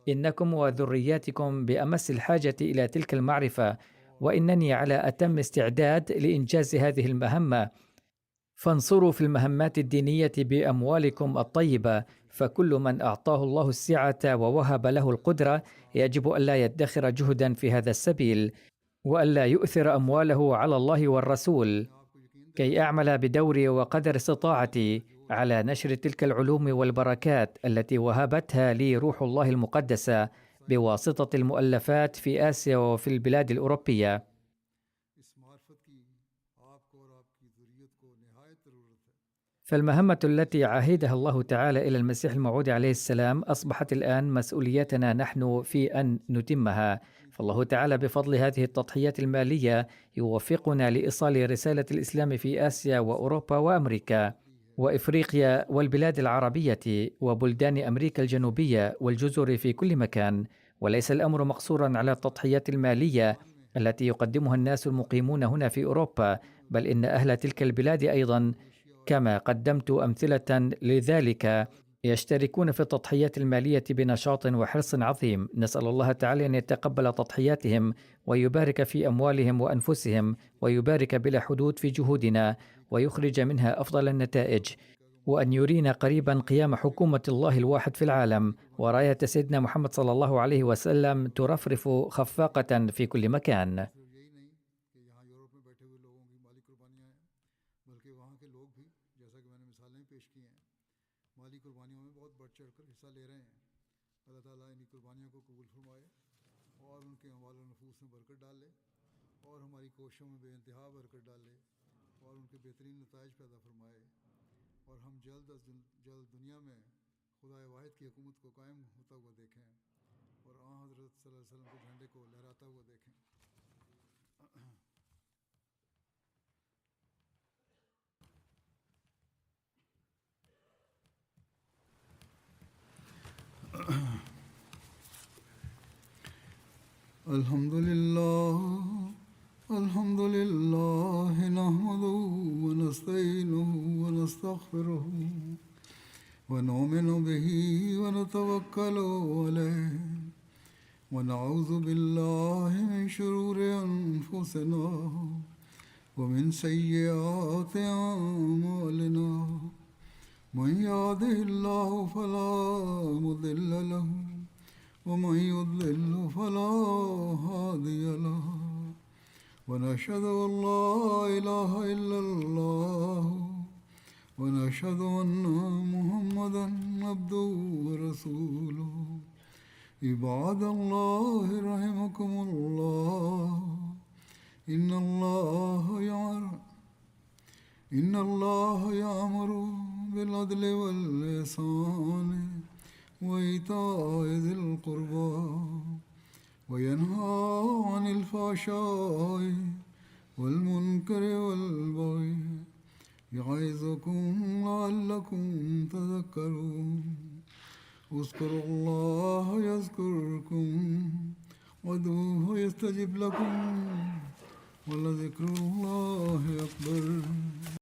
Speaker 2: إنكم وذرياتكم بأمس الحاجة إلى تلك المعرفة، وإنني على أتم استعداد لإنجاز هذه المهمة. فانصروا في المهمات الدينية بأموالكم الطيبة، فكل من أعطاه الله السعة ووهب له القدرة يجب ألا يدخر جهدا في هذا السبيل، وألا يؤثر أمواله على الله والرسول، كي أعمل بدوري وقدر استطاعتي على نشر تلك العلوم والبركات التي وهبتها لي روح الله المقدسة بواسطة المؤلفات في آسيا وفي البلاد الأوروبية. فالمهمة التي عهدها الله تعالى إلى المسيح الموعود عليه السلام أصبحت الآن مسؤوليتنا نحن في أن نتمها. فالله تعالى بفضل هذه التضحيات المالية يوفقنا لإيصال رسالة الإسلام في آسيا وأوروبا وأمريكا وإفريقيا والبلاد العربية وبلدان أمريكا الجنوبية والجزر في كل مكان. وليس الأمر مقصورا على التضحيات المالية التي يقدمها الناس المقيمون هنا في أوروبا، بل إن أهل تلك البلاد أيضا، كما قدمت أمثلة لذلك، يشتركون في التضحيات المالية بنشاط وحرص عظيم. نسأل الله تعالى أن يتقبل تضحياتهم ويبارك في أموالهم وأنفسهم، ويبارك بلا حدود في جهودنا، ويخرج منها أفضل النتائج، وأن يرينا قريبا قيام حكومة الله الواحد في العالم، وراية سيدنا محمد صلى الله عليه وسلم ترفرف خفاقة في كل مكان.
Speaker 1: और हम जल्द अज जल्द दुनिया में खुदा वाहिद की हुकूमत को कायम होता हुआ देखें और हज़रत सल्लल्लाहु अलैहि वसल्लम के झंडे को लहराता हुआ देखें। الحمد لله نحمده ونستعينه ونستغفره ونؤمن به ونتوكل عليه ونعوذ بالله من شرور أنفسنا ومن سيئات أعمالنا. من يهده الله فلا مضل له ومن يضلل فلا هادي له. ونشهد أن لا إله إلا الله ونشهد أن محمدا عبده ورسوله. عباد الله رحمكم الله، إن الله يأمر بالعدل والإحسان وإيتاء ذي القربى وينهى عن الفحشاء والمنكر والبغي يعظكم لعلكم تذكرون. اذكروا الله يذكركم وادعوه يستجب لكم ولذكر الله أكبر.